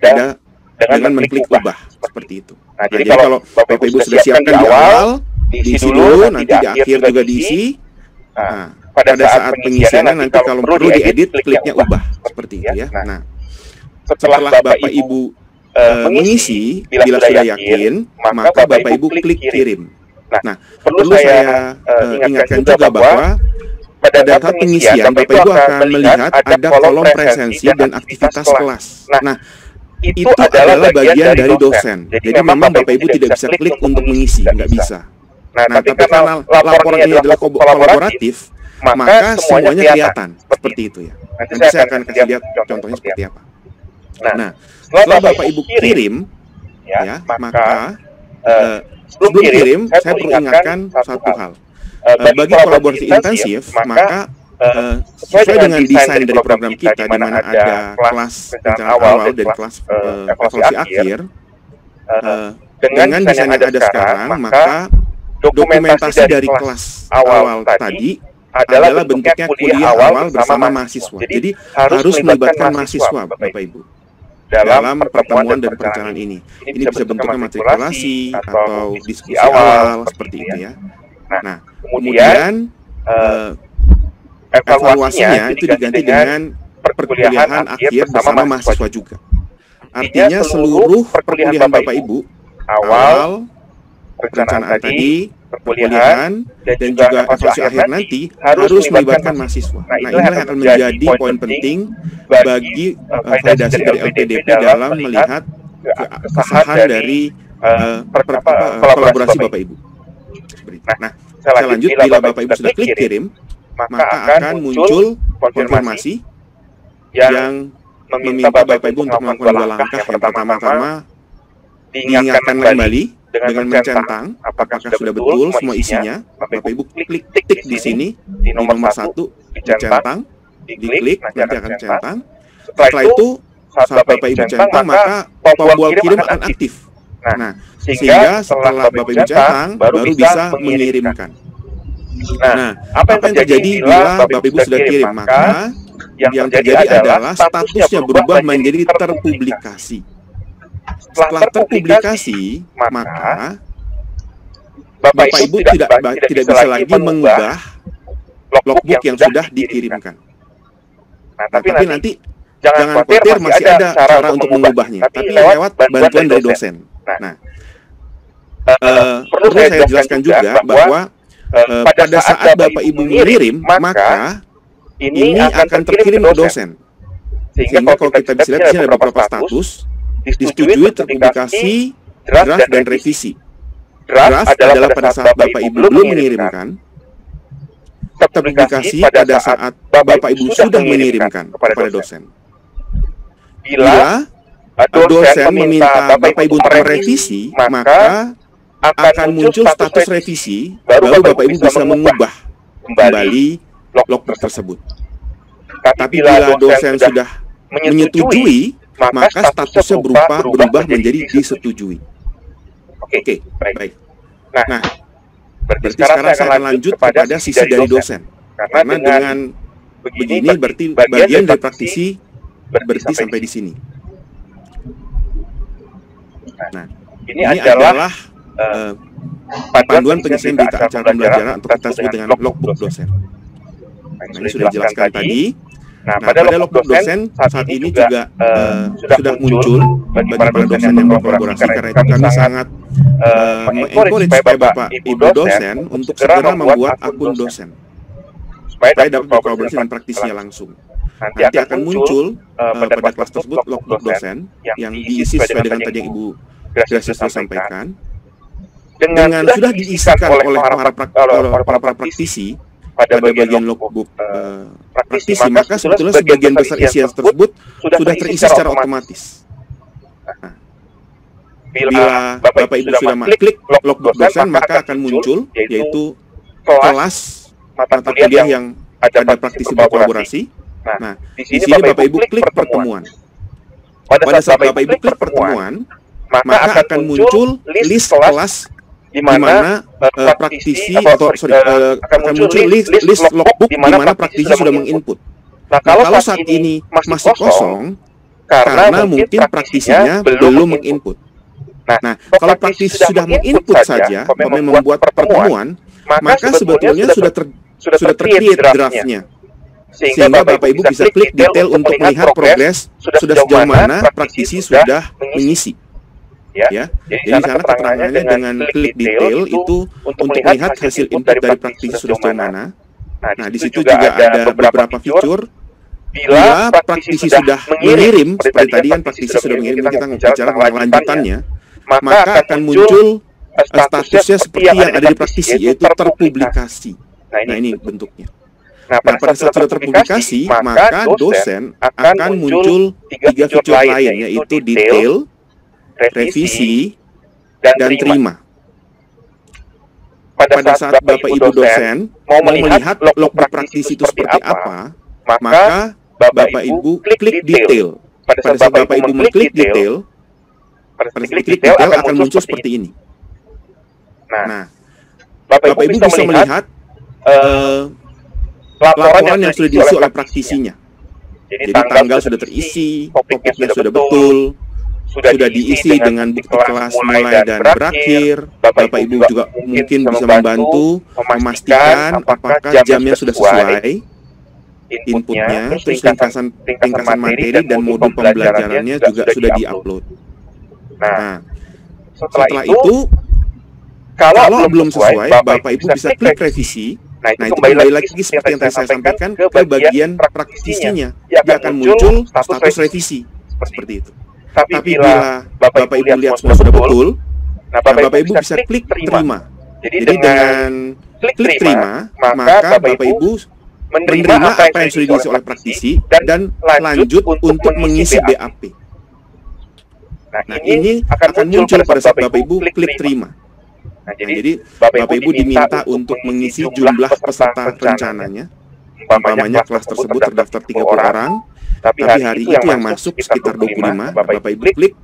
dengan mengklik ubah, seperti itu. Nah, jadi kalau Bapak Ibu sudah siapkan di awal, diisi dulu, nanti di akhir juga diisi. Nah, pada saat pengisiannya nanti kalau perlu diedit, kliknya ubah, seperti itu ya. Nah, setelah Bapak Ibu mengisi, bila sudah yakin, maka Bapak Ibu klik kirim. Nah, perlu saya ingatkan juga bahwa pada saat pengisian, Bapak Ibu akan melihat ada kolom presensi dan aktivitas kelas. Nah, itu adalah bagian dari dosen. Jadi memang Bapak Ibu tidak bisa klik untuk mengisi, nggak bisa. Nah, tapi karena laporan ini adalah kolaboratif, maka semuanya kelihatan seperti itu ya. Nanti saya akan kasih lihat contohnya seperti apa. Nah, setelah Bapak Ibu kirim, ya, maka sebelum kirim, saya perlu ingatkan satu hal. Bagi kolaborasi intensif, maka sesuai dengan desain dari program kita, di mana ada kelas rencana awal dan kelas evaluasi akhir, dengan desain yang ada sekarang, maka dokumentasi dari kelas awal tadi adalah bentuknya kuliah awal bersama mahasiswa. Jadi harus melibatkan mahasiswa, Bapak Ibu, dalam pertemuan dan perencanaan ini. Ini bisa bentuknya matrikulasi atau diskusi awal, seperti itu ya. Nah, kemudian evaluasinya itu diganti dengan perkuliahan akhir bersama mahasiswa juga. Artinya seluruh perkuliahan Bapak Ibu, awal, perencanaan tadi, perkuliahan, dan juga evaluasi akhir nanti harus melibatkan mahasiswa. Nah, inilah yang akan menjadi poin penting bagi validasi dari LPDP dalam melihat kesahan dari kolaborasi Bapak Ibu. Nah, saya lanjut, bila Bapak Ibu sudah klik kirim, maka akan muncul konfirmasi yang meminta Bapak Ibu untuk melakukan dua langkah. Yang pertama-tama, diingatkan kembali dengan mencentang apakah sudah betul semua isinya. Bapak Ibu klik tik di sini, di nomor 1, dicentang, diklik, nanti akan centang. Setelah itu, saat Bapak Ibu centang, maka tombol kirim akan aktif. Nah, sehingga setelah Bapak Ibu centang, baru bisa mengirimkan. Nah, apa yang terjadi bila Bapak Ibu sudah kirim? Maka yang terjadi adalah statusnya berubah menjadi terpublikasi. Setelah terpublikasi, maka Bapak Ibu tidak bisa lagi mengubah logbook yang sudah dikirimkan. Nah, tapi nanti jangan khawatir, masih ada cara untuk mengubahnya, tapi lewat bantuan dari dosen. Nah, perlu saya jelaskan juga bahwa pada saat Bapak Ibu mengirim, maka ini akan terkirim ke dosen. Sehingga kalau kita bisa lihat di sini ada beberapa status: disetujui, terpublikasi, draft, dan revisi. Draft adalah pada saat Bapak Ibu belum mengirimkan. Terpublikasi pada saat Bapak Ibu sudah mengirimkan kepada dosen. Bila dosen meminta Bapak Ibu untuk merevisi, maka akan muncul status revisi, baru Bapak Ibu bisa mengubah kembali logbook tersebut. Tapi bila dosen sudah menyetujui, maka statusnya berubah menjadi disetujui. Oke, baik. Nah, berarti sekarang saya akan lanjut kepada sisi dari dosen. Karena dengan begini berarti bagian dari praktisi berhenti sampai di sini. Nah, ini adalah panduan penyelesaian berita acara pembelajaran atau kita sebut dengan logbook dosen. Nah, ini sudah dijelaskan tadi. Nah, pada logbook dosen saat ini juga sudah muncul bagi para dosen yang berkolaborasi, karena itu kami sangat mengencourage supaya Bapak Ibu dosen untuk segera membuat akun dosen supaya dapat berkolaborasi dengan praktisinya langsung. Nanti akan muncul pada kelas tersebut logbook dosen yang diisi sesuai dengan tadi yang Ibu Gracia sudah sampaikan. Dengan sudah diisikan oleh para praktisi pada bagian logbook praktisi, maka sebetulnya sebagian besar isian tersebut sudah terisi secara otomatis. Nah, bila Bapak Ibu sudah mengklik logbook dosen, maka akan muncul yaitu kelas mata kuliah yang ada praktisi berkolaborasi. Nah, di sini Bapak Ibu klik pertemuan. Pada saat Bapak Ibu klik pertemuan, maka akan muncul list kelas di mana praktisi akan muncul list logbook di mana praktisi sudah menginput. Nah, kalau saat ini masih kosong karena mungkin praktisinya belum menginput. Nah, kalau praktisi sudah menginput saja, membuat pertemuan, maka sebetulnya sudah tercreate draftnya. Sehingga Bapak Ibu bisa klik detail untuk melihat progres sudah sejauh mana praktisi sudah mengisi. Ya, jadi di sana keterangannya dengan klik detail itu untuk melihat hasil input dari praktisi sudah sejauh mana. Nah, di situ juga ada beberapa fitur. Bila praktisi sudah mengirim, seperti tadi kan praktisi sudah mengirim, kita bicara tentang lanjutannya, maka akan muncul statusnya seperti yang ada di praktisi, yaitu terpublikasi. Nah, ini bentuknya. Nah, pada saat sudah terpublikasi, maka dosen akan muncul 3 fitur lain, yaitu detail, revisi, dan terima. Pada saat Bapak Ibu dosen mau melihat logbook praktisi itu seperti apa, maka Bapak Ibu klik detail. Pada saat Bapak Ibu mengklik detail, akan muncul seperti ini. Nah, Bapak Ibu bisa melihat laporan yang sudah diisi oleh praktisinya. Jadi tanggal sudah terisi, topiknya sudah betul, sudah diisi dengan bukti kelas mulai dan berakhir. Bapak Ibu juga mungkin bisa membantu memastikan apakah jamnya sudah sesuai inputnya, terus ringkasan materi dan modul pembelajarannya juga sudah diupload. Nah, setelah itu kalau belum sesuai, Bapak Ibu bisa klik revisi. Nah, itu kembali lagi seperti yang tadi saya sampaikan ke bagian praktisinya. Dia akan muncul status revisi seperti itu. Tapi bila Bapak Ibu lihat semua sudah betul, nah Bapak Ibu bisa klik terima. Jadi dengan klik terima, maka Bapak Ibu menerima apa yang sudah diisi oleh praktisi dan lanjut untuk mengisi BAP. Nah, ini akan muncul pada saat Bapak Ibu klik terima. Nah, jadi Bapak Ibu diminta untuk mengisi jumlah peserta rencananya. Umpamanya kelas tersebut terdaftar 30 orang, tapi hari itu yang masuk sekitar 25. Bapak Ibu klik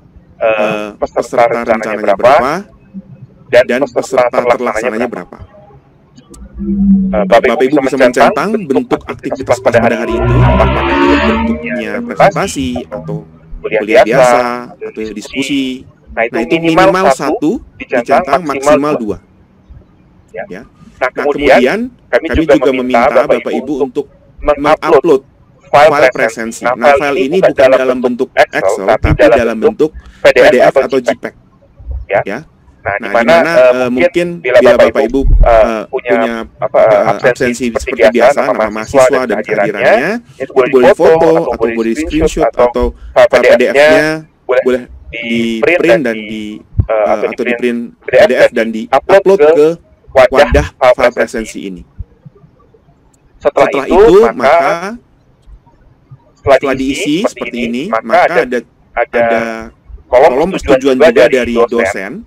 peserta rencananya berapa dan peserta terlaksananya berapa. Bapak Ibu bisa mencentang bentuk aktivitas pada hari itu, apakah bentuknya presentasi atau kuliah biasa atau diskusi. Nah, itu minimal 1 dicentang, maksimal 2. Ya. Nah, kemudian kami juga meminta Bapak Ibu untuk mengupload file presensi. Nah, file ini bukan dalam bentuk Excel, tapi dalam bentuk PDF atau JPEG. Ya. Nah, di mana mungkin bila Bapak Ibu punya absensi seperti biasa, nama mahasiswa dan kehadirannya, itu boleh foto atau boleh screenshot atau PDF-nya boleh di print dan atau di print PDF dan di-upload ke wadah file presensi ini. Setelah itu, maka setelah diisi seperti ini, maka ada kolom persetujuan juga dari dosen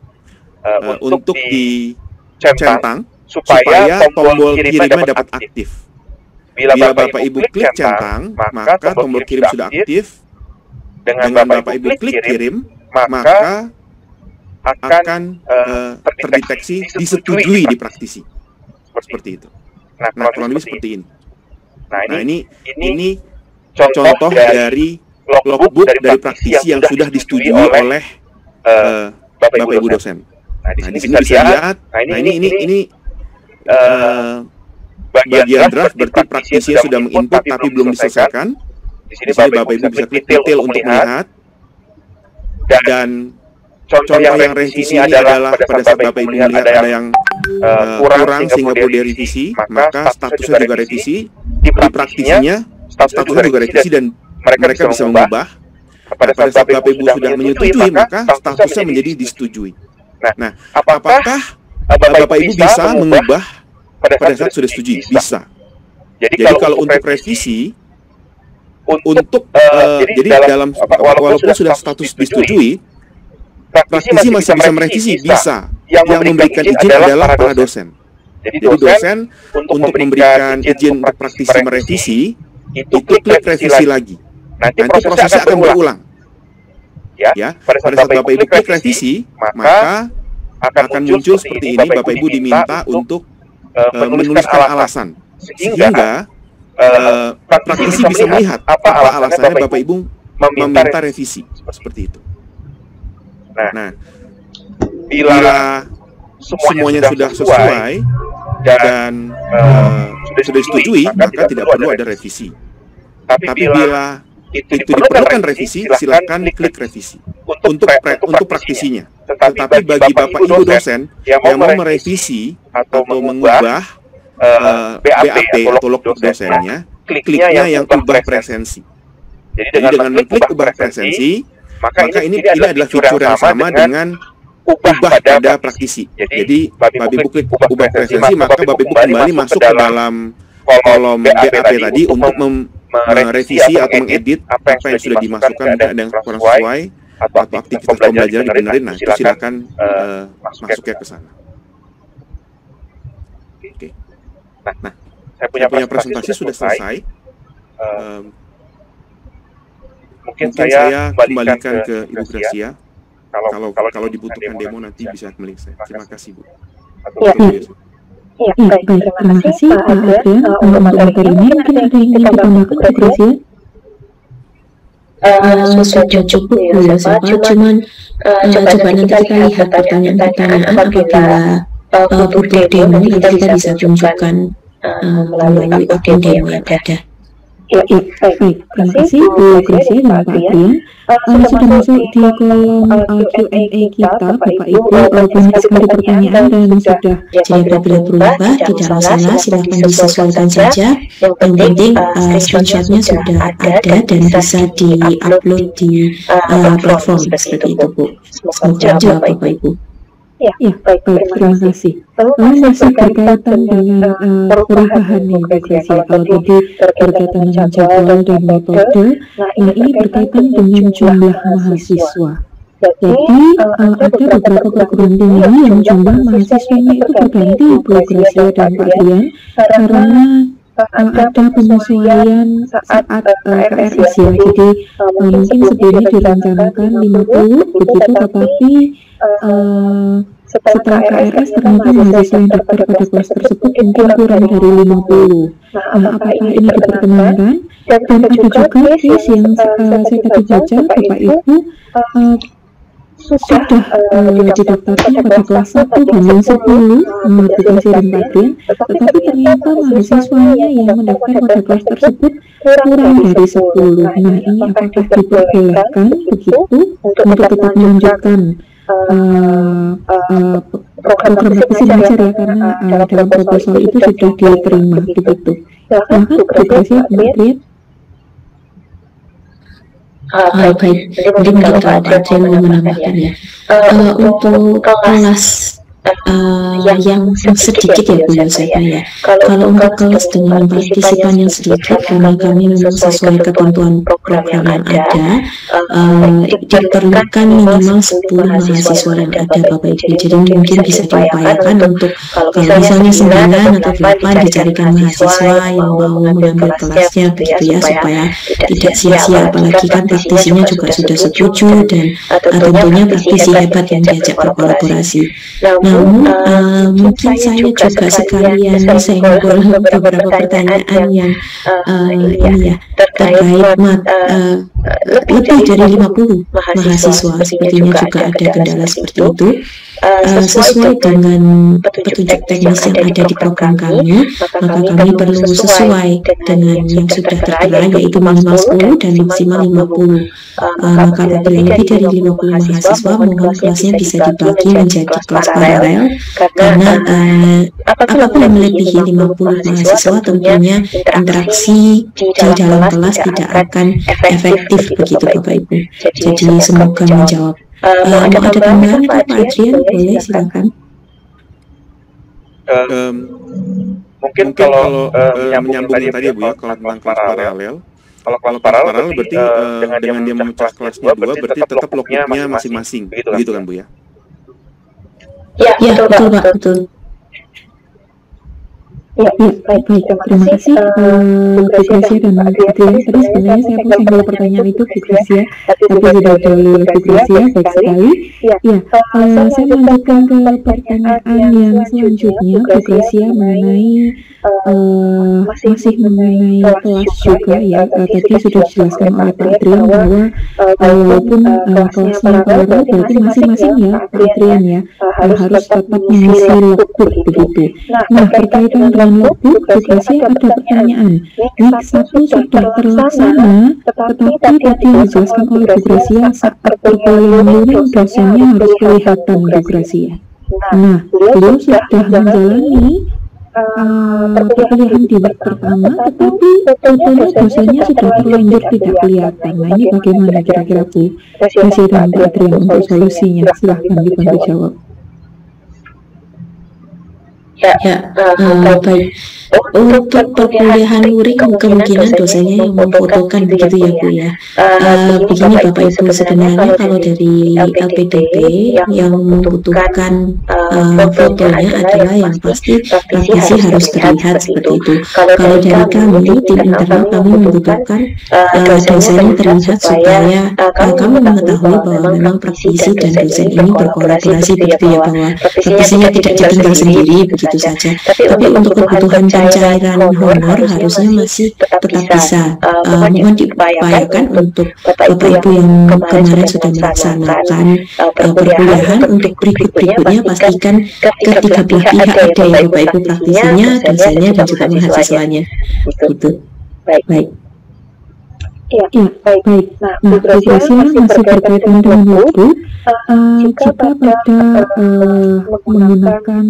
untuk dicentang supaya tombol kirimnya dapat aktif. Bila Bapak Ibu klik centang, maka tombol kirim sudah aktif. Dengan Bapak Ibu klik kirim, maka akan terdeteksi disetujui di praktisi. Seperti itu. Nah, kurang lebih seperti ini. Nah, ini contoh dari logbook dari praktisi yang sudah disetujui oleh Bapak Ibu dosen. Nah, di sini bisa lihat. Nah, ini bagian draft, berarti praktisi sudah menginput tapi belum diselesaikan. Di sini Bapak Ibu bisa klik detail untuk melihat. Dan contoh yang revisi ini adalah pada saat Bapak Ibu melihat ada yang kurang sehingga perlu direvisi, maka statusnya juga revisi. Di praktisinya statusnya juga revisi dan mereka bisa mengubah. Pada saat Bapak Ibu sudah menyetujui, maka statusnya menjadi disetujui. Nah, apakah Bapak Ibu bisa mengubah pada saat sudah setujui? Bisa. Jadi kalau untuk revisi, jadi dalam walaupun sudah status disetujui, praktisi masih bisa merevisi, bisa. Yang memberikan izin adalah para dosen. Jadi dosen untuk memberikan izin untuk praktisi merevisi, itu klik revisi lagi. Nanti prosesnya akan berulang. Ya, pada saat Bapak Ibu klik revisi, maka akan muncul seperti ini. Bapak Ibu diminta untuk menuliskan alasan, sehingga praktisi bisa melihat apa alasannya Bapak Ibu meminta revisi seperti itu. Nah, bila semuanya sudah sesuai dan sudah disetujui, maka tidak perlu ada revisi. Tapi bila itu diperlukan revisi, silakan klik revisi untuk praktisinya. Tetapi bagi Bapak Ibu dosen yang mau merevisi atau mengubah BAP atau logbook dosennya, kliknya yang ubah presensi. Jadi dengan mengklik ubah presensi, maka ini adalah fitur yang sama dengan ubah pada praktisi. Jadi Bapak Ibu klik ubah presensi, maka Bapak Ibu kembali masuk ke dalam kolom BAP tadi untuk merevisi atau mengedit apa yang sudah dimasukkan, mungkin ada yang kurang sesuai atau aktivitas pembelajaran dibenerin. Nah, itu silakan masuknya ke sana. Oke. Nah, saya punya presentasi sudah selesai. Mungkin saya kembalikan ke Ibu Gracia. Kalau dibutuhkan demo nanti bisa kembali ke saya. Terima kasih, Bu. Ya, baik. Terima kasih, Pak Adrian. Untuk materi ini, mungkin ada yang ingin ditambahkan, Bu Gracia? Sudah cukup ya, Pak. Cuman coba nanti kita lihat pertanyaan-pertanyaan apabila butuh demo, nanti kita bisa tunjukkan melalui open demo yang ada. Ya, baik. Terima kasih, Bu Gracia dan Pak Adrian. Sudah masuk di kolom Q&A kita, Bapak Ibu. Banyak sekali pertanyaan dan sudah. Jadi apabila berubah, tidak masalah, silahkan disesuaikan saja. Yang penting screenshotnya sudah ada dan bisa di-upload di platform seperti itu, Bu. Semoga jawab, Bapak Ibu. Ya, baik. Terima kasih. Lalu masih berkaitan dengan perubahan nih, Bu Gracia. Kalau tadi berkaitan dengan jadwal dan metode, nah ini berkaitan dengan jumlah mahasiswa. Jadi ada beberapa perguruan tinggi yang jumlah mahasiswanya itu berganti, Bu Gracia dan Pak Adrian, karena ada penyesuaian saat KRS ya. Jadi mungkin sebelumnya direncanakan 50 begitu, tetapi Setelah KRS ternyata mahasiswa yang daftar pada kelas tersebut mungkin kurang dari 50. Nah, apakah ini diperkenankan? Dan ada juga case yang saya tadi baca, Bapak Ibu sudah didaftarkan pada kelas 1 banding 10 aplikasi Rempatrian, tetapi ternyata mahasiswanya yang mendaftar pada kelas tersebut kurang dari 10. Nah, ini apakah diperbolehkan begitu untuk tetap melanjutkan program revisi belajar ya, karena dalam proposal itu sudah diterima begitu. Silahkan tugasnya Rempatrian. Baik, mungkin kalau Pak Adrian mau menambahkan ya, untuk kelas yang sedikit ya Bu Yosefa ya. Kalau untuk kelas dengan partisipan yang sedikit, karena kami memang sesuai ketentuan program yang ada, diperlukan minimal 10 mahasiswa yang ada Bapak Ibu. Jadi mungkin bisa diupayakan untuk kalau misalnya 9 atau 8 dicarikan mahasiswa yang mau mengambil kelasnya begitu ya, supaya tidak sia-sia, apalagi kan praktisinya juga sudah setuju dan tentunya praktisi hebat yang diajak berkolaborasi. Namun mungkin saya juga sekalian senggol beberapa pertanyaan yang ini ya terkait lebih dari 50 mahasiswa, sepertinya juga ada kendala seperti itu. Sesuai dengan petunjuk teknis yang ada di program kami, maka kami perlu sesuai dengan yang sudah tertera, yaitu minimal 10 dan maksimal 50. Maka apabila lebih dari 50 mahasiswa, mohon kelasnya bisa dibagi menjadi kelas paralel, karena apabila melebihi 50 mahasiswa tentunya interaksi di dalam kelas tidak akan efektif begitu Bapak Ibu. Jadi semoga menjawab. Mau ada tambahan Pak Adrian? Boleh, silakan. Mungkin kalau menyambung yang tadi Bu ya, kalau tentang kelas paralel, kalau paralel berarti dengan dia memecah kelasnya 2, berarti tetap logiknya masing-masing, begitu kan Bu ya? Ya, betul Pak, betul. Ya, baik. Terima kasih Bu Gracia dan Bu Adrian. Tadi sebenarnya saya mau senggol pertanyaan itu Bu Gracia, tapi sudah dijawab oleh Bu Gracia. Baik sekali. Ya, saya melanjutkan ke pertanyaan yang selanjutnya Bu Gracia mengenai masih mengenai kelas juga ya. Tadi sudah dijelaskan oleh Pak Adrian bahwa walaupun kelasnya paralel berarti masing-masing ya Pak Adrian ya harus tetap mengisi logbook begitu. Nah, berkaitan dengan logbook, Gracia ada pertanyaan. Week 1 sudah terlaksana, tetapi tadi yang dijelaskan oleh Bu Gracia saat perkuliahan luring dosennya harus kelihatan Bu Gracia. Nah, beliau sudah menjalani perkuliahan di week pertama, tetapi fotonya dosennya sudah terlanjur tidak kelihatan. Nah, ini bagaimana kira-kira Bu Gracia dan Pak Adrian untuk solusinya? Silahkan dibantu jawab. Baik. Untuk perkuliahan luring kemungkinan dosennya yang memfotokan begitu ya Bu ya. Begini Bapak Ibu, sebenarnya kalau dari LPDP yang membutuhkan fotonya adalah yang pasti praktisi harus terlihat seperti itu. Kalau dari kami tim internal kami membutuhkan dosennya terlihat supaya kami mengetahui bahwa memang praktisi dan dosen ini berkolaborasi begitu ya, bahwa praktisinya tidak ditinggal sendiri begitu saja. Tapi untuk kebutuhan pencairan honor harusnya masih tetap bisa. Mohon diupayakan untuk Bapak Ibu yang kemarin sudah melaksanakan perkuliahan, untuk berikutnya pastikan ketiga belah pihak ada ya Bapak Ibu, praktisinya, dosennya dan juga mahasiswanya. Gitu. Baik. Ya, baik. Nah, Bu Gracia masih berkaitan dengan logbook. Jika pada menggunakan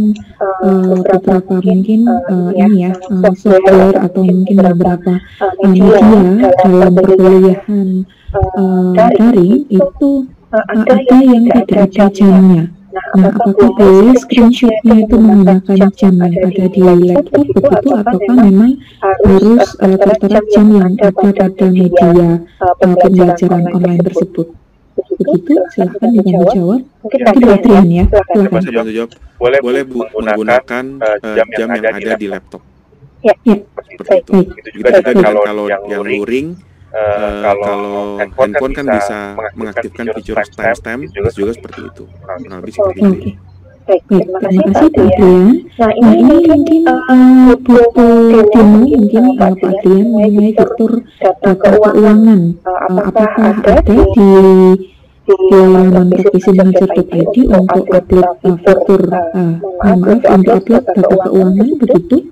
beberapa mungkin ini ya software atau mungkin beberapa media dalam perkuliahan daring itu ada yang tidak ada jamnya. Nah, apakah boleh screenshotnya itu menggunakan jam yang ada di laptop begitu, ataukah memang harus tertera jam yang ada pada media pembelajaran online tersebut? Begitu, silahkan dibantu jawab. Mungkin Adrian ya, silahkan. Saya bantu jawab. Boleh Bu menggunakan jam yang ada di laptop. Ya, seperti itu. Itu juga kalau yang luring. Kalau handphone kan bisa mengaktifkan fitur timestamp juga seperti itu. Kurang lebih seperti itu. Baik, terima kasih Pak Adrian. Nah, ini mungkin butuh demo mungkin Pak Adrian mengenai fitur data keuangan. Apakah ada di halaman provisi.mengajar.id untuk upload fitur, untuk upload data keuangan begitu?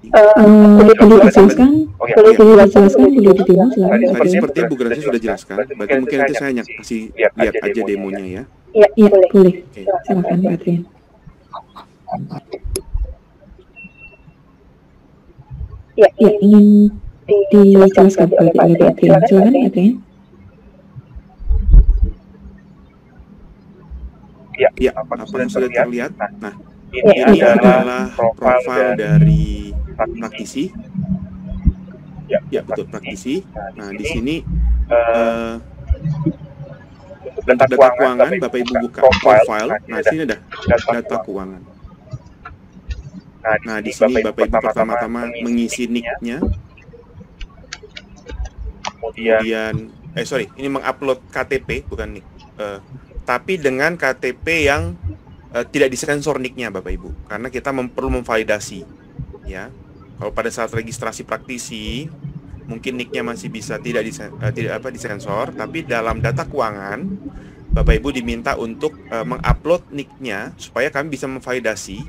Boleh dijelaskan? Boleh di demo silakan. Tadi sepertinya Bu Gracia sudah jelaskan, berarti mungkin nanti saya kasih lihat aja demonya ya. Iya, boleh. Silakan Pak Adrian. Ya, ingin dijelaskan oleh Pak Adrian. Silakan Pak Adrian. Ya, apa yang sudah terlihat? Nah, ini adalah profil dari praktisi. Ya, betul, praktisi. Nah, di sini data keuangan, Bapak Ibu buka profile. Nah, di sini ada data keuangan. Nah, di sini Bapak Ibu pertama-tama mengisi nick-nya. Kemudian, ini mengupload KTP, bukan nick. Tapi dengan KTP yang tidak disensor nick-nya, Bapak Ibu. Karena kita perlu memvalidasi. Ya, kalau pada saat registrasi praktisi, mungkin nick-nya masih bisa tidak disensor, tapi dalam data keuangan Bapak Ibu diminta untuk mengupload nick-nya supaya kami bisa memvalidasi,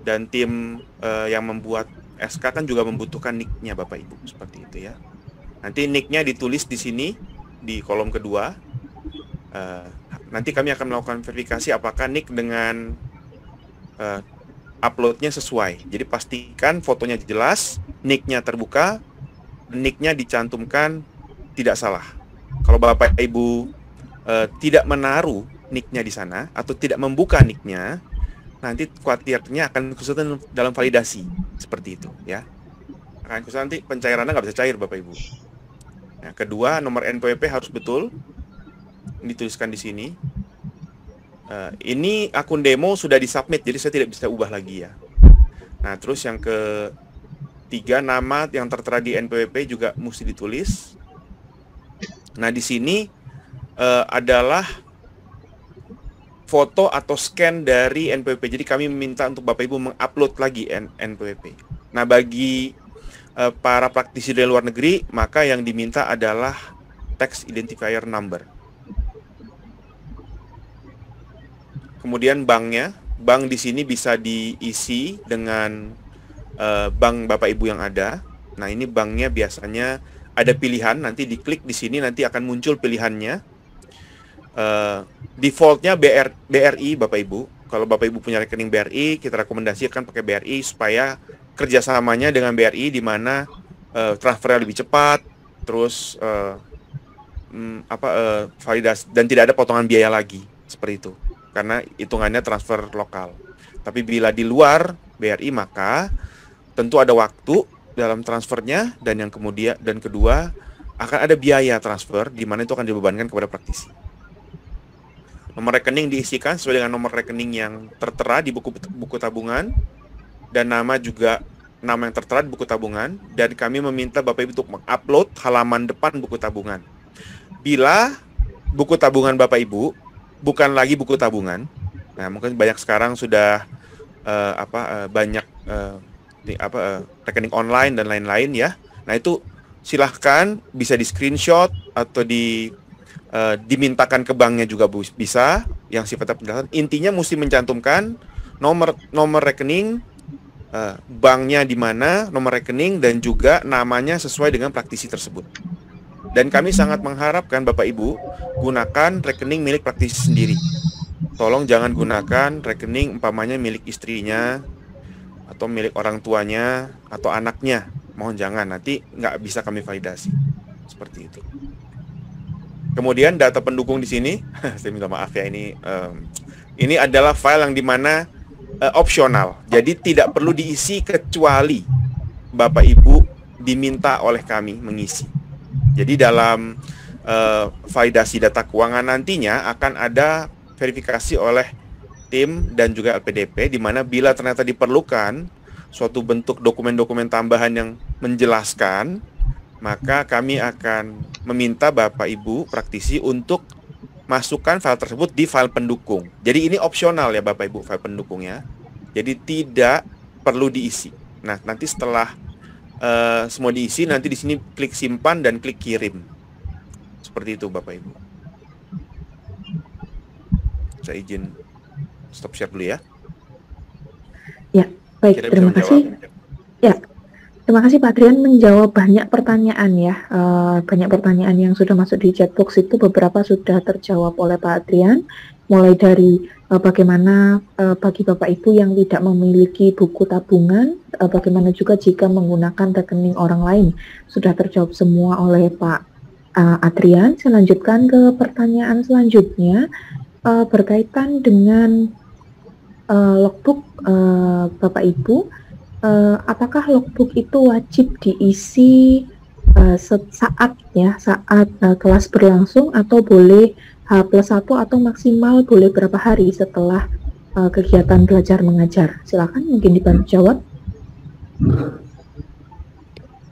dan tim yang membuat SK kan juga membutuhkan nick-nya Bapak Ibu, seperti itu ya. Nanti nick-nya ditulis di sini di kolom kedua. Nanti kami akan melakukan verifikasi apakah nick dengan upload-nya sesuai. Jadi pastikan fotonya jelas, nick-nya terbuka, nick-nya dicantumkan tidak salah. Kalau Bapak Ibu tidak menaruh nick-nya di sana atau tidak membuka nick-nya, nanti khawatirnya akan kesulitan dalam validasi, seperti itu ya. Akan kesulitan nanti pencairannya nggak bisa cair Bapak Ibu. Nah, kedua, nomor NPWP harus betul, dituliskan di sini. Ini akun demo sudah disubmit, jadi saya tidak bisa ubah lagi ya. Nah, terus yang ketiga, nama yang tertera di NPWP juga mesti ditulis. Nah, di sini adalah foto atau scan dari NPWP. Jadi kami meminta untuk Bapak Ibu mengupload lagi NPWP. Nah, bagi para praktisi dari luar negeri, maka yang diminta adalah tax identifier number. Kemudian banknya, bank di sini bisa diisi dengan bank Bapak Ibu yang ada. Nah, ini banknya biasanya ada pilihan, nanti diklik di sini nanti akan muncul pilihannya. Defaultnya BRI Bapak Ibu. Kalau Bapak Ibu punya rekening BRI, kita rekomendasikan pakai BRI supaya kerjasamanya dengan BRI di mana transfernya lebih cepat, terus validasi dan tidak ada potongan biaya lagi, seperti itu. Karena hitungannya transfer lokal. Tapi bila di luar BRI maka tentu ada waktu dalam transfernya, dan yang kedua akan ada biaya transfer di mana itu akan dibebankan kepada praktisi. Nomor rekening diisikan sesuai dengan nomor rekening yang tertera di buku tabungan, dan nama yang tertera di buku tabungan, dan kami meminta Bapak Ibu untuk mengupload halaman depan buku tabungan. Bila buku tabungan Bapak Ibu bukan lagi buku tabungan, nah mungkin banyak sekarang sudah banyak rekening online dan lain-lain ya. Nah, itu silahkan bisa di screenshot atau dimintakan ke banknya juga bisa, yang sifatnya penjelasan. Intinya mesti mencantumkan nomor rekening, banknya di mana, nomor rekening, dan juga namanya sesuai dengan praktisi tersebut. Dan kami sangat mengharapkan Bapak Ibu gunakan rekening milik praktisi sendiri. Tolong jangan gunakan rekening umpamanya milik istrinya atau milik orang tuanya atau anaknya. Mohon jangan, nanti nggak bisa kami validasi. Seperti itu. Kemudian data pendukung di sini, saya minta maaf ya, ini adalah file yang dimana opsional. Jadi tidak perlu diisi kecuali Bapak Ibu diminta oleh kami mengisi. Jadi dalam validasi data keuangan nantinya akan ada verifikasi oleh tim dan juga LPDP, di mana bila ternyata diperlukan suatu bentuk dokumen-dokumen tambahan yang menjelaskan, maka kami akan meminta Bapak Ibu praktisi untuk masukkan file tersebut di file pendukung. Jadi ini opsional ya Bapak Ibu, file pendukungnya. Jadi tidak perlu diisi. Nah, nanti setelah semua diisi, nanti di sini klik simpan dan klik kirim. Seperti itu Bapak Ibu. Saya izin stop share dulu ya. Ya, baik. Kira Terima bisa kasih. Ya, terima kasih Pak Adrian menjawab banyak pertanyaan ya. Banyak pertanyaan yang sudah masuk di chat box itu beberapa sudah terjawab oleh Pak Adrian. Mulai dari bagaimana bagi Bapak Ibu yang tidak memiliki buku tabungan, bagaimana juga jika menggunakan rekening orang lain. Sudah terjawab semua oleh Pak Adrian. Saya lanjutkan ke pertanyaan selanjutnya berkaitan dengan logbook Bapak Ibu. Apakah logbook itu wajib diisi saat kelas berlangsung atau boleh H+1 atau maksimal boleh berapa hari setelah kegiatan belajar mengajar? Silakan mungkin dibantu jawab.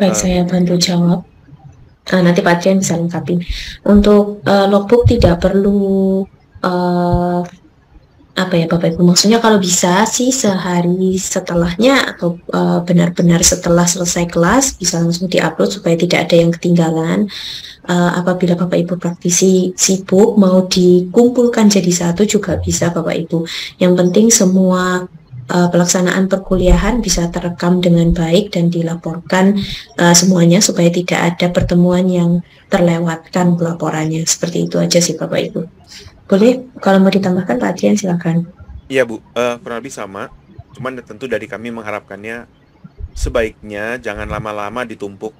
Baik, saya bantu jawab. Nanti Pak Adrian bisa lengkapin. Untuk logbook tidak perlu apa ya Bapak Ibu, maksudnya kalau bisa sih sehari setelahnya atau benar-benar setelah selesai kelas bisa langsung diupload supaya tidak ada yang ketinggalan. Apabila Bapak Ibu praktisi sibuk mau dikumpulkan jadi satu juga bisa Bapak Ibu. Yang penting semua pelaksanaan perkuliahan bisa terekam dengan baik dan dilaporkan semuanya supaya tidak ada pertemuan yang terlewatkan pelaporannya. Seperti itu aja sih Bapak Ibu. Boleh, kalau mau ditambahkan Pak Adrian silakan. Iya Bu, kurang lebih sama. Cuman tentu dari kami mengharapkannya sebaiknya jangan lama-lama ditumpuk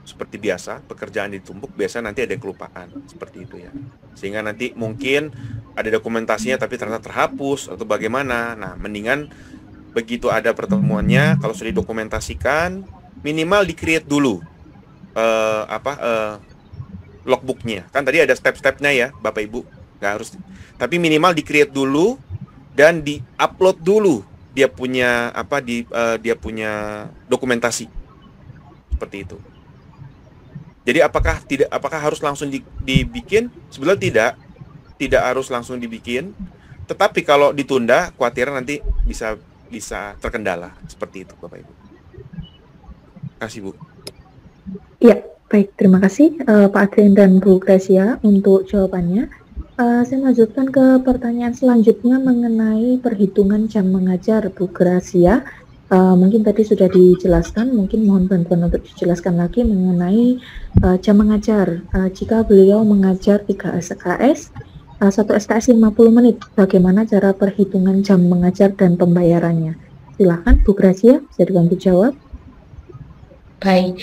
seperti biasa. Pekerjaan ditumpuk biasa nanti ada kelupaan seperti itu ya. Sehingga nanti mungkin ada dokumentasinya tapi ternyata terhapus atau bagaimana. Nah, mendingan begitu ada pertemuannya kalau sudah didokumentasikan minimal di-create dulu logbooknya. Kan tadi ada step-stepnya ya Bapak Ibu. Nggak harus, tapi minimal di-create dulu dan di-upload dulu dia punya dia punya dokumentasi seperti itu. Jadi apakah harus langsung dibikin? Sebenarnya tidak harus langsung dibikin, tetapi kalau ditunda khawatir nanti bisa terkendala seperti itu Bapak Ibu. Terima kasih Bu. Ya, baik, terima kasih Pak Adrian dan Bu Gracia untuk jawabannya. Saya lanjutkan ke pertanyaan selanjutnya mengenai perhitungan jam mengajar Bu Gracia. Mungkin tadi sudah dijelaskan, mungkin mohon bantuan untuk dijelaskan lagi mengenai jam mengajar. Jika beliau mengajar 3 SKS, 1 SKS 50 menit, bagaimana cara perhitungan jam mengajar dan pembayarannya? Silakan Bu Gracia, bisa dibantu jawab. Baik,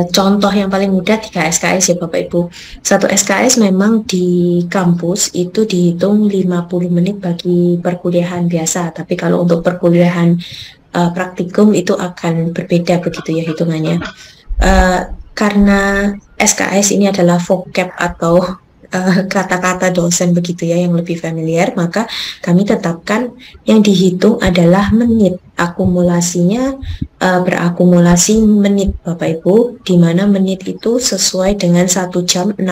contoh yang paling mudah 3 SKS ya Bapak Ibu. 1 SKS memang di kampus itu dihitung 50 menit bagi perkuliahan biasa, tapi kalau untuk perkuliahan praktikum itu akan berbeda begitu ya hitungannya. Karena SKS ini adalah vocab atau kata-kata dosen begitu ya yang lebih familiar, maka kami tetapkan yang dihitung adalah menit. Akumulasinya berakumulasi menit Bapak Ibu, di mana menit itu sesuai dengan 1 jam 60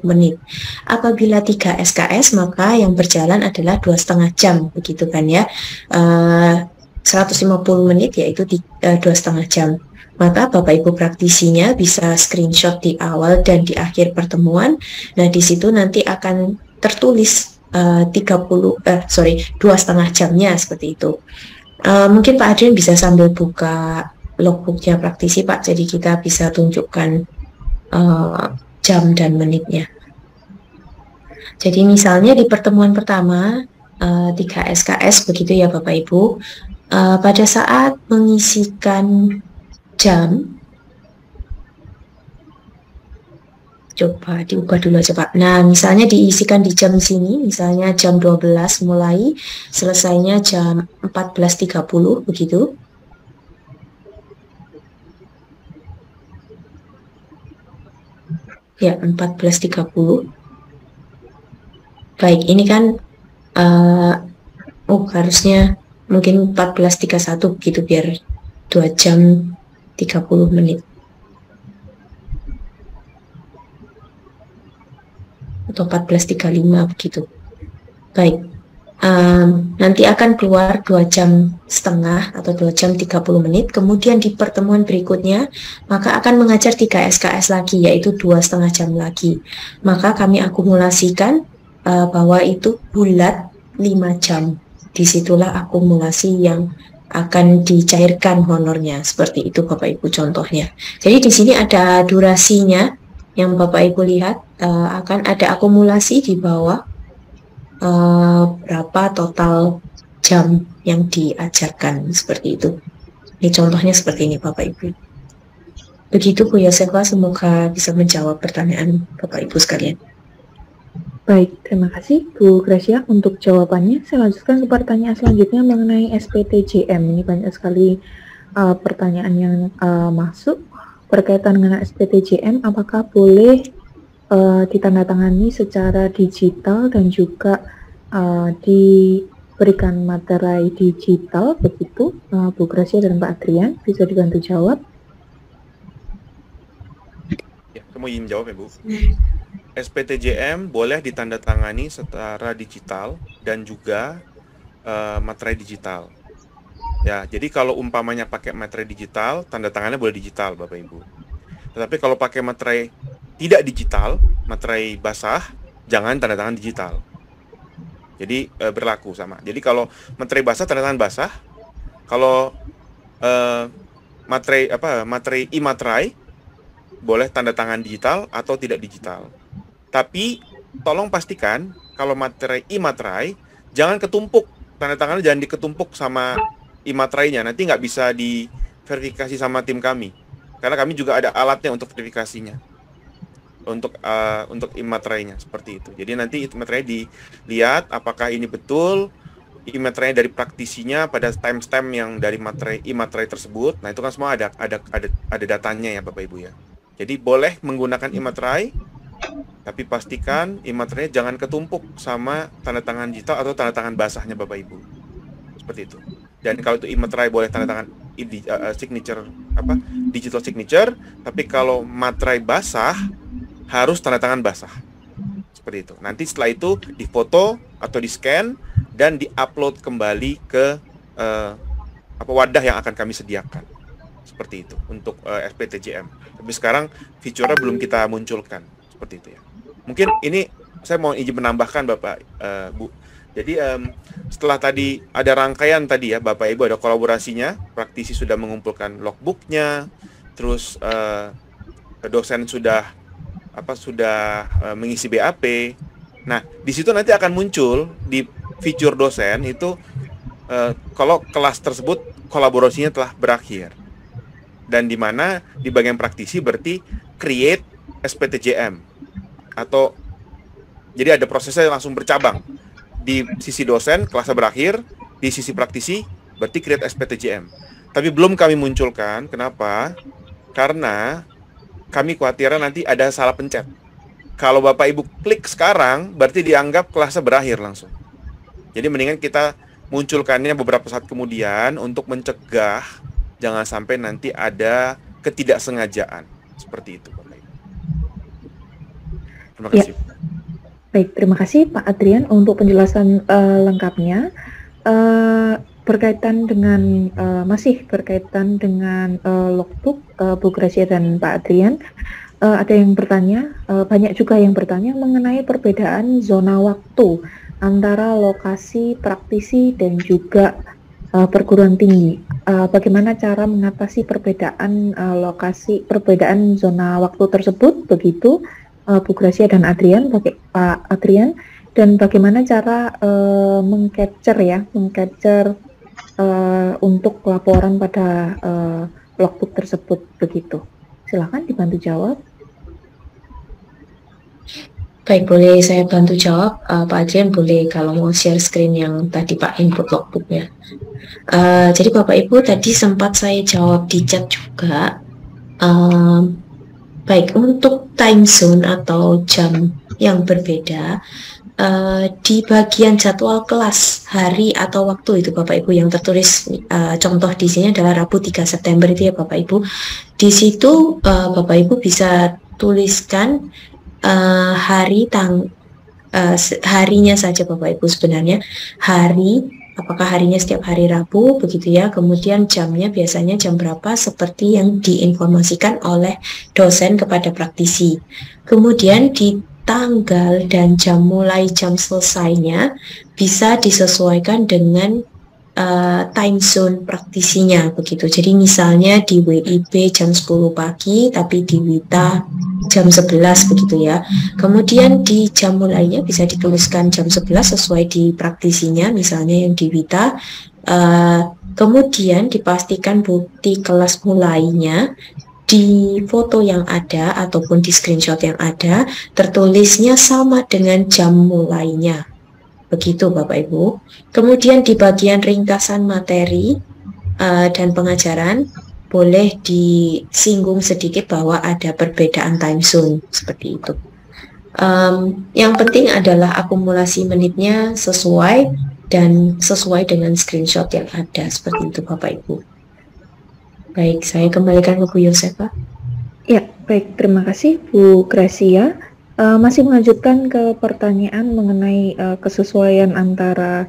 menit. Apabila 3 SKS maka yang berjalan adalah 2,5 jam begitu kan ya. 150 menit yaitu 2,5 jam. Maka Bapak Ibu praktisinya bisa screenshot di awal dan di akhir pertemuan. Nah, di situ nanti akan tertulis 2,5 jamnya seperti itu. Mungkin Pak Adrian bisa sambil buka logbooknya praktisi Pak, jadi kita bisa tunjukkan jam dan menitnya. Jadi misalnya di pertemuan pertama 3 SKS begitu ya Bapak Ibu, pada saat mengisikan jam, coba diubah dulu aja Pak. Nah, misalnya diisikan di jam sini, misalnya jam 12 mulai, selesainya jam 14.30 begitu. Ya, 14.30. Baik, ini kan harusnya mungkin 14.31 begitu biar 2 jam 30 menit. atau 14.35 begitu. Baik. Nanti akan keluar 2 jam setengah atau 2 jam 30 menit. Kemudian di pertemuan berikutnya maka akan mengajar 3 SKS lagi, yaitu 2,5 jam lagi. Maka kami akumulasikan bahwa itu bulat 5 jam. Disitulah akumulasi yang akan dicairkan honornya. Seperti itu Bapak Ibu contohnya. Jadi di sini ada durasinya yang Bapak Ibu lihat, akan ada akumulasi di bawah berapa total jam yang diajarkan, seperti itu. Ini contohnya seperti ini Bapak Ibu. Begitu Bu Yosefa, semoga bisa menjawab pertanyaan Bapak Ibu sekalian. Baik, terima kasih Bu Gracia untuk jawabannya. Saya lanjutkan ke pertanyaan selanjutnya mengenai SPTJM. Ini banyak sekali pertanyaan yang masuk berkaitan dengan SPTJM. Apakah boleh ditandatangani secara digital dan juga diberikan materai digital, begitu Bu Gracia dan Pak Adrian, bisa dibantu jawab? Ya, saya mau izin jawab ya Bu. SPTJM boleh ditandatangani secara digital dan juga materai digital. Ya, jadi kalau umpamanya pakai materai digital, tanda tangannya boleh digital Bapak Ibu. Tetapi kalau pakai materai tidak digital, materai basah, jangan tanda tangan digital. Jadi berlaku sama. Jadi kalau materai basah, tanda tangan basah. Kalau materai e-materai boleh tanda tangan digital atau tidak digital. Tapi tolong pastikan kalau materai e-materai jangan ketumpuk, tanda tangannya jangan diketumpuk sama e-materainya. Nanti nggak bisa diverifikasi sama tim kami. Karena kami juga ada alatnya untuk verifikasinya. Untuk e-materainya seperti itu. Jadi nanti e-materai dilihat apakah ini betul e-materai dari praktisinya pada timestamp yang dari materai e-materai tersebut. Nah, itu kan semua ada datanya ya Bapak Ibu ya. Jadi boleh menggunakan e-materai, tapi pastikan e-materainya jangan ketumpuk sama tanda tangan digital atau tanda tangan basahnya Bapak Ibu. Seperti itu. Dan kalau itu e-materai boleh tanda tangan signature digital signature, tapi kalau materai basah harus tanda tangan basah. Seperti itu. Nanti setelah itu difoto atau di-scan dan di-upload kembali ke wadah yang akan kami sediakan. Seperti itu untuk SPTJM. Tapi sekarang fiturnya belum kita munculkan. Seperti itu ya. Mungkin ini saya mau izin menambahkan Bapak Bu. Jadi setelah tadi ada rangkaian tadi ya Bapak Ibu, ada kolaborasinya, praktisi sudah mengumpulkan logbooknya, terus dosen sudah mengisi BAP. Nah, di situ nanti akan muncul di fitur dosen itu kalau kelas tersebut kolaborasinya telah berakhir. Dan di mana di bagian praktisi berarti create SPTJM atau jadi ada prosesnya langsung bercabang. Di sisi dosen kelasnya berakhir, di sisi praktisi berarti create SPTJM. Tapi belum kami munculkan. Kenapa? Karena kami khawatirnya nanti ada salah pencet. Kalau Bapak Ibu klik sekarang, berarti dianggap kelasnya berakhir langsung. Jadi mendingan kita munculkannya beberapa saat kemudian untuk mencegah jangan sampai nanti ada ketidaksengajaan. Seperti itu, Bapak Ibu. Terima kasih. Ya. Baik, terima kasih Pak Adrian untuk penjelasan lengkapnya. Berkaitan dengan masih berkaitan dengan logbook Bu Gracia dan Pak Adrian, ada yang bertanya, banyak juga yang bertanya mengenai perbedaan zona waktu antara lokasi praktisi dan juga perguruan tinggi. Bagaimana cara mengatasi perbedaan perbedaan zona waktu tersebut, begitu Bu Gracia dan Adrian, Pak Adrian, dan bagaimana cara mengcapture untuk laporan pada logbook tersebut, begitu. Silakan dibantu jawab. Baik, boleh saya bantu jawab. Pak Adrian boleh kalau mau share screen yang tadi Pak input logbooknya. Jadi Bapak Ibu tadi sempat saya jawab di chat juga. Baik, untuk time zone atau jam yang berbeda, di bagian jadwal kelas, hari atau waktu itu Bapak Ibu yang tertulis, contoh di sini adalah Rabu 3 September itu ya Bapak Ibu. Di situ Bapak Ibu bisa tuliskan harinya saja Bapak Ibu sebenarnya. Apakah harinya setiap hari Rabu begitu ya, kemudian jamnya biasanya jam berapa seperti yang diinformasikan oleh dosen kepada praktisi. Kemudian di tanggal dan jam selesainya bisa disesuaikan dengan time zone praktisinya begitu. Jadi misalnya di WIB jam 10 pagi tapi di WITA jam 11 begitu ya. Kemudian di jam mulainya bisa dituliskan jam 11 sesuai di praktisinya, misalnya yang di WITA. Kemudian dipastikan bukti kelas mulainya di foto yang ada ataupun di screenshot yang ada tertulisnya sama dengan jam mulainya. Begitu Bapak Ibu. Kemudian di bagian ringkasan materi dan pengajaran boleh disinggung sedikit bahwa ada perbedaan time zone seperti itu. Yang penting adalah akumulasi menitnya sesuai dengan screenshot yang ada seperti itu Bapak Ibu. Baik, saya kembalikan ke Bu Yosefa. Ya, baik, terima kasih Bu Gracia. Masih melanjutkan ke pertanyaan mengenai kesesuaian antara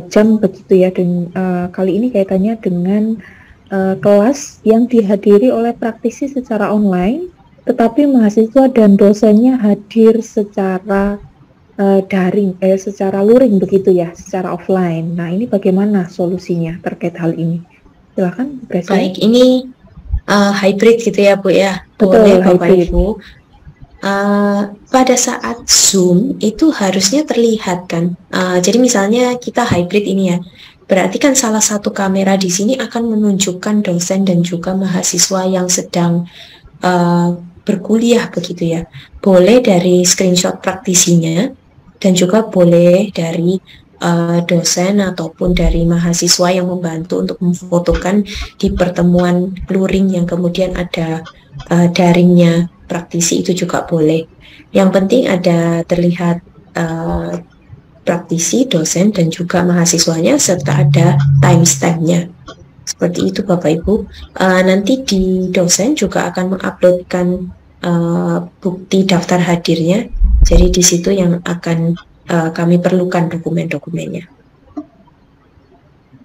jam begitu ya, dan kali ini kaitannya dengan kelas yang dihadiri oleh praktisi secara online, tetapi mahasiswa dan dosennya hadir secara daring, secara luring begitu ya, secara offline. Nah, ini bagaimana solusinya terkait hal ini? Silakan Bu Gracia. Baik, ini hybrid gitu ya Bu ya. Betul, boleh Bapak hybrid. Ibu. Pada saat Zoom itu harusnya terlihat kan. Jadi misalnya kita hybrid ini ya, berarti kan salah satu kamera di sini akan menunjukkan dosen dan juga mahasiswa yang sedang berkuliah begitu ya. Boleh dari screenshot praktisinya dan juga boleh dari dosen ataupun dari mahasiswa yang membantu untuk memfotokan di pertemuan luring yang kemudian ada daringnya praktisi, itu juga boleh. Yang penting ada terlihat praktisi, dosen, dan juga mahasiswanya serta ada timestamp-nya. Seperti itu Bapak Ibu. Nanti di dosen juga akan menguploadkan bukti daftar hadirnya. Jadi di situ yang akan kami perlukan dokumen-dokumennya.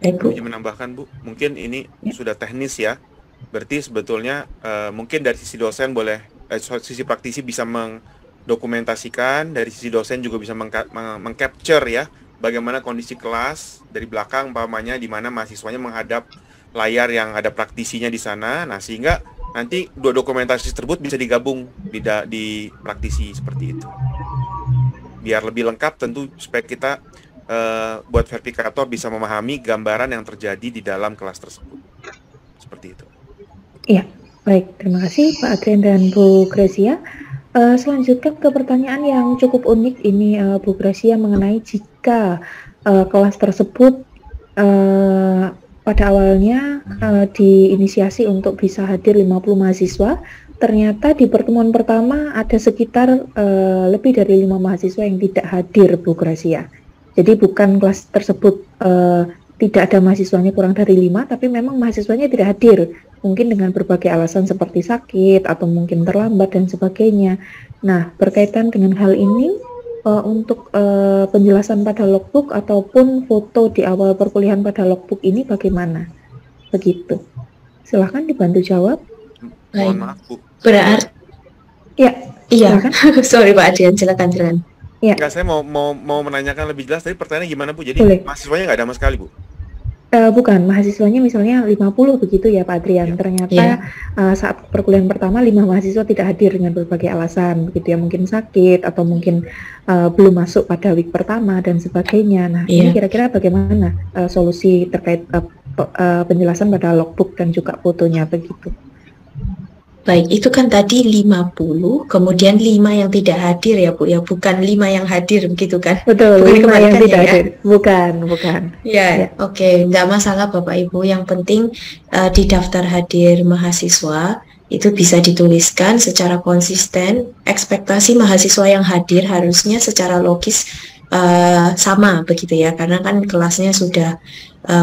Baik Bu. Izin menambahkan Bu, mungkin ini sudah teknis ya. Berarti sebetulnya mungkin dari sisi dosen boleh, sisi praktisi bisa mendokumentasikan, dari sisi dosen juga bisa mengcapture ya bagaimana kondisi kelas dari belakang, umpamanya di mana mahasiswanya menghadap layar yang ada praktisinya di sana. Nah, sehingga nanti dua dokumentasi tersebut bisa digabung di praktisi seperti itu. Biar lebih lengkap tentu supaya kita buat verifikator bisa memahami gambaran yang terjadi di dalam kelas tersebut. Seperti itu. Iya, baik. Terima kasih Pak Adrian dan Bu Gracia. Selanjutnya ke pertanyaan yang cukup unik ini Bu Gracia mengenai jika kelas tersebut pada awalnya diinisiasi untuk bisa hadir 50 mahasiswa, ternyata di pertemuan pertama ada sekitar lebih dari 5 mahasiswa yang tidak hadir Bu Gracia. Jadi bukan kelas tersebut tidak ada mahasiswanya kurang dari 5, tapi memang mahasiswanya tidak hadir. Mungkin dengan berbagai alasan seperti sakit atau mungkin terlambat dan sebagainya. Nah, berkaitan dengan hal ini, untuk penjelasan pada logbook ataupun foto di awal perkuliahan pada logbook ini bagaimana? Begitu. Silahkan dibantu jawab. Mohon maaf Bu. Berarti Ya, iya. silakan. Sorry Pak Adrian, silakan. Ya. Enggak, saya mau menanyakan lebih jelas. Tadi pertanyaannya gimana Bu? Jadi Boleh. mahasiswanya nggak ada sama sekali Bu? Bukan, mahasiswanya misalnya 50 begitu ya Pak Adrian. Ternyata saat perkuliahan pertama 5 mahasiswa tidak hadir dengan berbagai alasan begitu ya, mungkin sakit atau mungkin belum masuk pada week pertama dan sebagainya. Nah, ini kira-kira bagaimana solusi terkait penjelasan pada logbook dan juga fotonya begitu. Baik, itu kan tadi 50, kemudian 5 yang tidak hadir ya Bu ya, bukan 5 yang hadir begitu kan? Betul, Bukan 5 yang kebalikan tidak ya? hadir. Bukan. Ya, oke, nggak masalah Bapak Ibu. Yang penting di daftar hadir mahasiswa itu bisa dituliskan secara konsisten. Ekspektasi mahasiswa yang hadir harusnya secara logis sama begitu ya, karena kan kelasnya sudah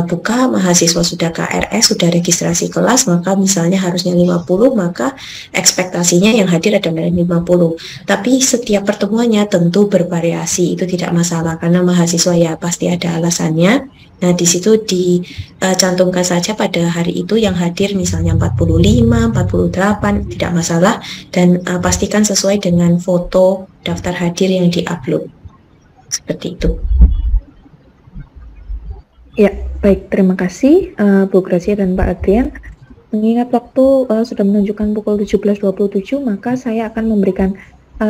buka, mahasiswa sudah KRS, sudah registrasi kelas, maka misalnya harusnya 50, maka ekspektasinya yang hadir adalah 50. Tapi setiap pertemuannya tentu bervariasi, itu tidak masalah karena mahasiswa ya pasti ada alasannya. Nah, di situ dicantumkan saja pada hari itu yang hadir misalnya 45, 48, tidak masalah, dan pastikan sesuai dengan foto daftar hadir yang diupload. Seperti itu. Ya, baik, terima kasih Bu Gracia dan Pak Adrian. Mengingat waktu sudah menunjukkan pukul 17.27, maka saya akan memberikan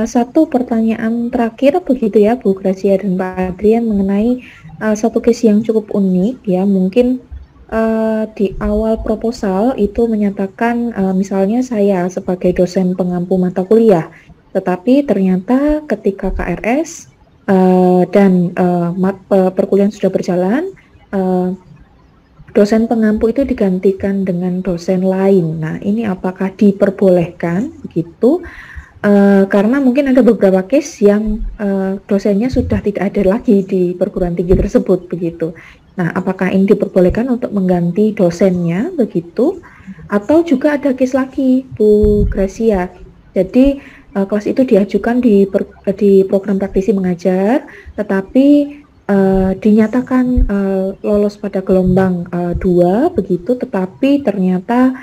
satu pertanyaan terakhir begitu ya Bu Gracia dan Pak Adrian mengenai satu case yang cukup unik ya. Mungkin di awal proposal itu menyatakan misalnya saya sebagai dosen pengampu mata kuliah, tetapi ternyata ketika KRS dan perkuliahan sudah berjalan, dosen pengampu itu digantikan dengan dosen lain. Nah, ini apakah diperbolehkan begitu? Karena mungkin ada beberapa case yang dosennya sudah tidak ada lagi di perguruan tinggi tersebut begitu. Nah, apakah ini diperbolehkan untuk mengganti dosennya begitu? Atau juga ada case lagi Bu Gracia. Jadi kelas itu diajukan di program praktisi mengajar, tetapi dinyatakan lolos pada gelombang 2 begitu, tetapi ternyata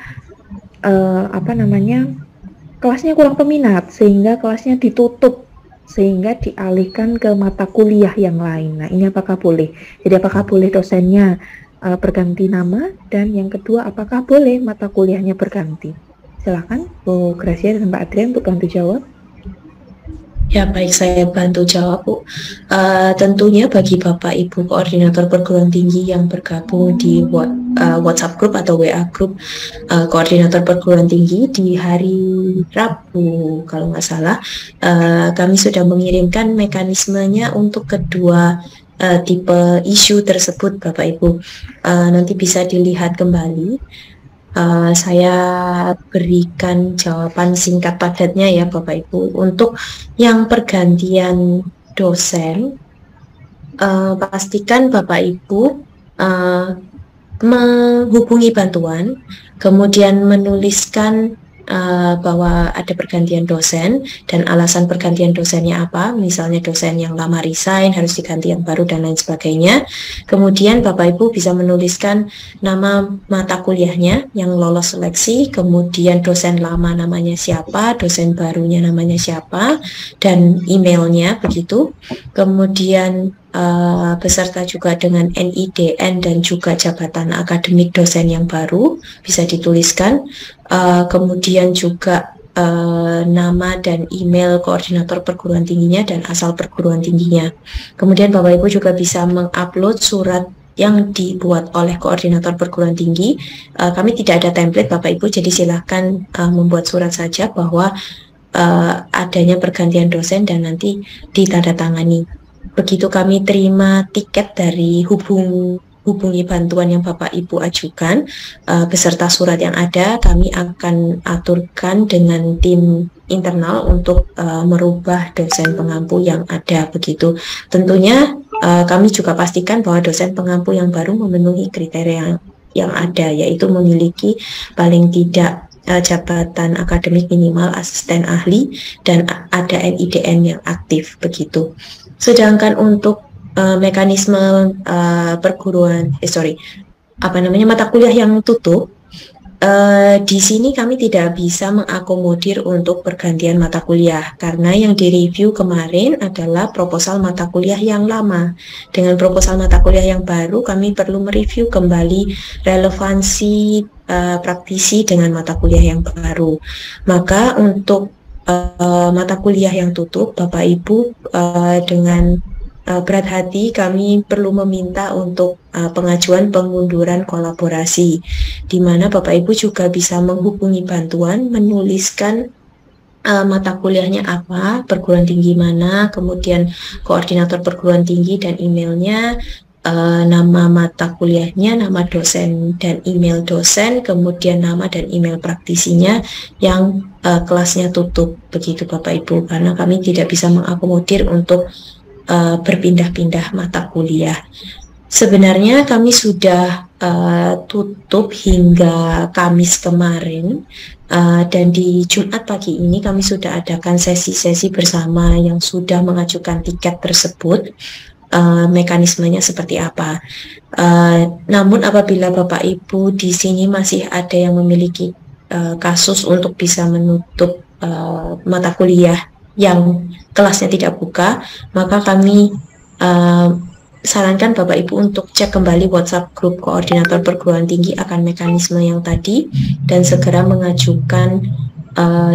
kelasnya kurang peminat sehingga kelasnya ditutup, sehingga dialihkan ke mata kuliah yang lain. Nah, ini apakah boleh? Jadi apakah boleh dosennya berganti nama, dan yang kedua apakah boleh mata kuliahnya berganti? Silakan Bu Gracia dan Pak Adrian untuk bantu jawab. Ya, baik, saya bantu jawab, Bu. Tentunya bagi Bapak Ibu koordinator perguruan tinggi yang bergabung di WhatsApp group atau WA group koordinator perguruan tinggi di hari Rabu kalau nggak salah, kami sudah mengirimkan mekanismenya untuk kedua tipe isu tersebut, Bapak Ibu. Nanti bisa dilihat kembali. Saya berikan jawaban singkat padatnya ya Bapak Ibu. Untuk yang pergantian dosen, pastikan Bapak Ibu menghubungi bantuan, kemudian menuliskan bahwa ada pergantian dosen dan alasan pergantian dosennya apa, misalnya dosen yang lama resign harus diganti yang baru dan lain sebagainya. Kemudian Bapak Ibu bisa menuliskan nama mata kuliahnya yang lolos seleksi, kemudian dosen lama namanya siapa, dosen barunya namanya siapa, dan emailnya begitu. Kemudian beserta juga dengan NIDN dan juga jabatan akademik dosen yang baru bisa dituliskan, kemudian juga nama dan email koordinator perguruan tingginya dan asal perguruan tingginya. Kemudian Bapak Ibu juga bisa mengupload surat yang dibuat oleh koordinator perguruan tinggi. Kami tidak ada template Bapak Ibu, jadi silahkan membuat surat saja bahwa adanya pergantian dosen dan nanti ditandatangani. Begitu kami terima tiket dari hubungi bantuan yang Bapak Ibu ajukan beserta surat yang ada, kami akan aturkan dengan tim internal untuk merubah dosen pengampu yang ada begitu. Tentunya kami juga pastikan bahwa dosen pengampu yang baru memenuhi kriteria yang ada, yaitu memiliki paling tidak jabatan akademik minimal asisten ahli dan ada NIDN yang aktif begitu. Sedangkan untuk mekanisme mata kuliah yang tutup, di sini kami tidak bisa mengakomodir untuk pergantian mata kuliah karena yang direview kemarin adalah proposal mata kuliah yang lama. Dengan proposal mata kuliah yang baru, kami perlu mereview kembali relevansi praktisi dengan mata kuliah yang baru. Maka untuk mata kuliah yang tutup, Bapak Ibu dengan berat hati kami perlu meminta untuk pengajuan pengunduran kolaborasi, di mana Bapak Ibu juga bisa menghubungi bantuan, menuliskan mata kuliahnya apa, perguruan tinggi mana, kemudian koordinator perguruan tinggi dan emailnya, nama mata kuliahnya, nama dosen dan email dosen, kemudian nama dan email praktisinya yang kelasnya tutup begitu Bapak Ibu, karena kami tidak bisa mengakomodir untuk berpindah-pindah mata kuliah. Sebenarnya kami sudah tutup hingga Kamis kemarin, dan di Jumat pagi ini kami sudah adakan sesi-sesi bersama yang sudah mengajukan tiket tersebut. Mekanismenya seperti apa. Namun apabila Bapak Ibu di sini masih ada yang memiliki kasus untuk bisa menutup mata kuliah yang kelasnya tidak buka, maka kami sarankan Bapak Ibu untuk cek kembali WhatsApp grup koordinator perguruan tinggi akan mekanisme yang tadi dan segera mengajukan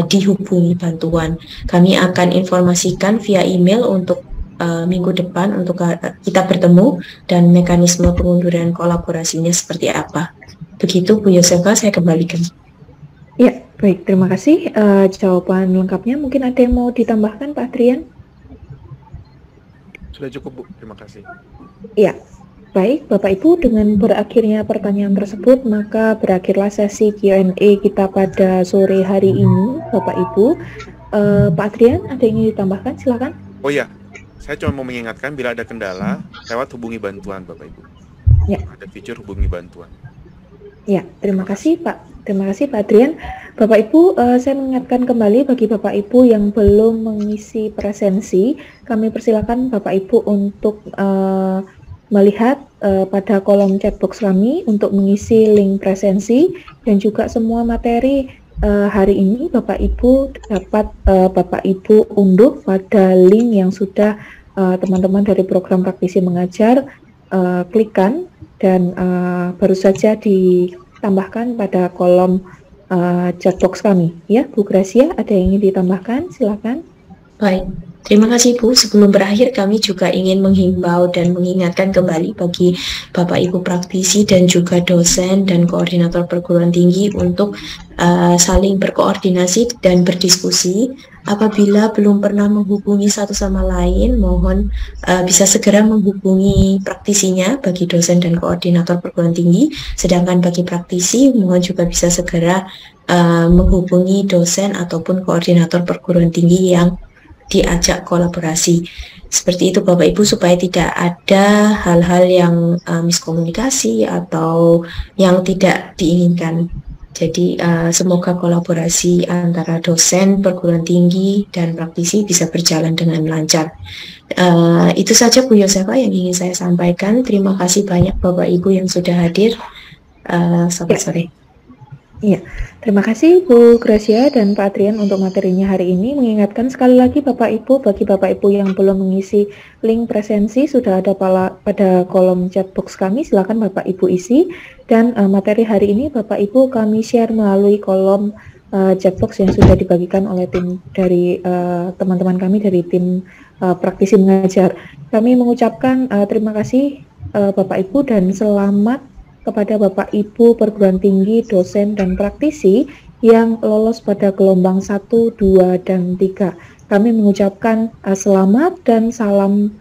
dihubungi bantuan. Kami akan informasikan via email untuk minggu depan untuk kita bertemu dan mekanisme pengunduran kolaborasinya seperti apa. Begitu Bu Yosefa, saya kembalikan. Ya, baik, terima kasih jawaban lengkapnya. Mungkin ada yang mau ditambahkan Pak Adrian? Sudah cukup Bu, terima kasih. Ya, baik Bapak Ibu, dengan berakhirnya pertanyaan tersebut maka berakhirlah sesi Q&A kita pada sore hari ini Bapak Ibu. Pak Adrian, ada yang ingin ditambahkan? Silakan. Oh ya, saya cuma mau mengingatkan bila ada kendala lewat hubungi bantuan Bapak Ibu. Ya. Ada fitur hubungi bantuan. Ya, terima kasih Pak. Terima kasih Pak Adrian. Bapak Ibu, saya mengingatkan kembali bagi Bapak Ibu yang belum mengisi presensi, kami persilakan Bapak Ibu untuk melihat pada kolom chatbox kami untuk mengisi link presensi dan juga semua materi hari ini Bapak Ibu dapat Bapak Ibu unduh pada link yang sudah teman-teman dari program praktisi mengajar klikkan dan baru saja ditambahkan pada kolom chatbox kami. Ya, Bu Gracia, ada yang ingin ditambahkan? Silakan. Baik, terima kasih Bu. Sebelum berakhir kami juga ingin menghimbau dan mengingatkan kembali bagi Bapak Ibu praktisi dan juga dosen dan koordinator perguruan tinggi untuk saling berkoordinasi dan berdiskusi. Apabila belum pernah menghubungi satu sama lain, mohon bisa segera menghubungi praktisinya bagi dosen dan koordinator perguruan tinggi. Sedangkan bagi praktisi, mohon juga bisa segera menghubungi dosen ataupun koordinator perguruan tinggi yang diajak kolaborasi. Seperti itu Bapak Ibu, supaya tidak ada hal-hal yang miskomunikasi atau yang tidak diinginkan. Jadi semoga kolaborasi antara dosen perguruan tinggi dan praktisi bisa berjalan dengan lancar. Itu saja Bu Yosefa yang ingin saya sampaikan. Terima kasih banyak Bapak Ibu yang sudah hadir. Selamat sore. Iya, terima kasih Bu Gracia dan Pak Adrian untuk materinya hari ini. Mengingatkan sekali lagi Bapak Ibu, bagi Bapak Ibu yang belum mengisi link presensi sudah ada pada kolom chatbox kami, silakan Bapak Ibu isi. Dan materi hari ini Bapak Ibu kami share melalui kolom chatbox yang sudah dibagikan oleh tim dari teman-teman kami dari tim praktisi mengajar. Kami mengucapkan terima kasih Bapak Ibu dan selamat kepada Bapak Ibu perguruan tinggi, dosen, dan praktisi yang lolos pada gelombang 1, 2, dan 3. Kami mengucapkan selamat dan salam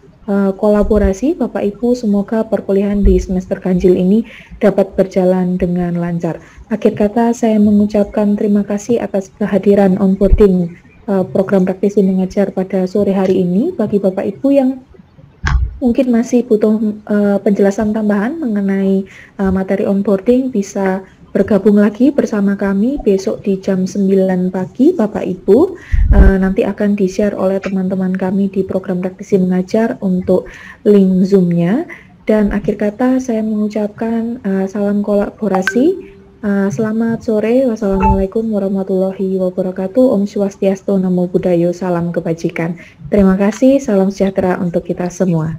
kolaborasi Bapak Ibu. Semoga perkuliahan di semester ganjil ini dapat berjalan dengan lancar. Akhir kata saya mengucapkan terima kasih atas kehadiran onboarding program praktisi mengajar pada sore hari ini. Bagi Bapak Ibu yang mungkin masih butuh penjelasan tambahan mengenai materi onboarding, bisa bergabung lagi bersama kami besok di jam 9 pagi Bapak Ibu. Nanti akan di-share oleh teman-teman kami di program praktisi mengajar untuk link Zoom-nya. Dan akhir kata saya mengucapkan salam kolaborasi. Selamat sore. Wassalamualaikum warahmatullahi wabarakatuh. Om Swastiastu, Namo Buddhaya, salam kebajikan. Terima kasih, salam sejahtera untuk kita semua.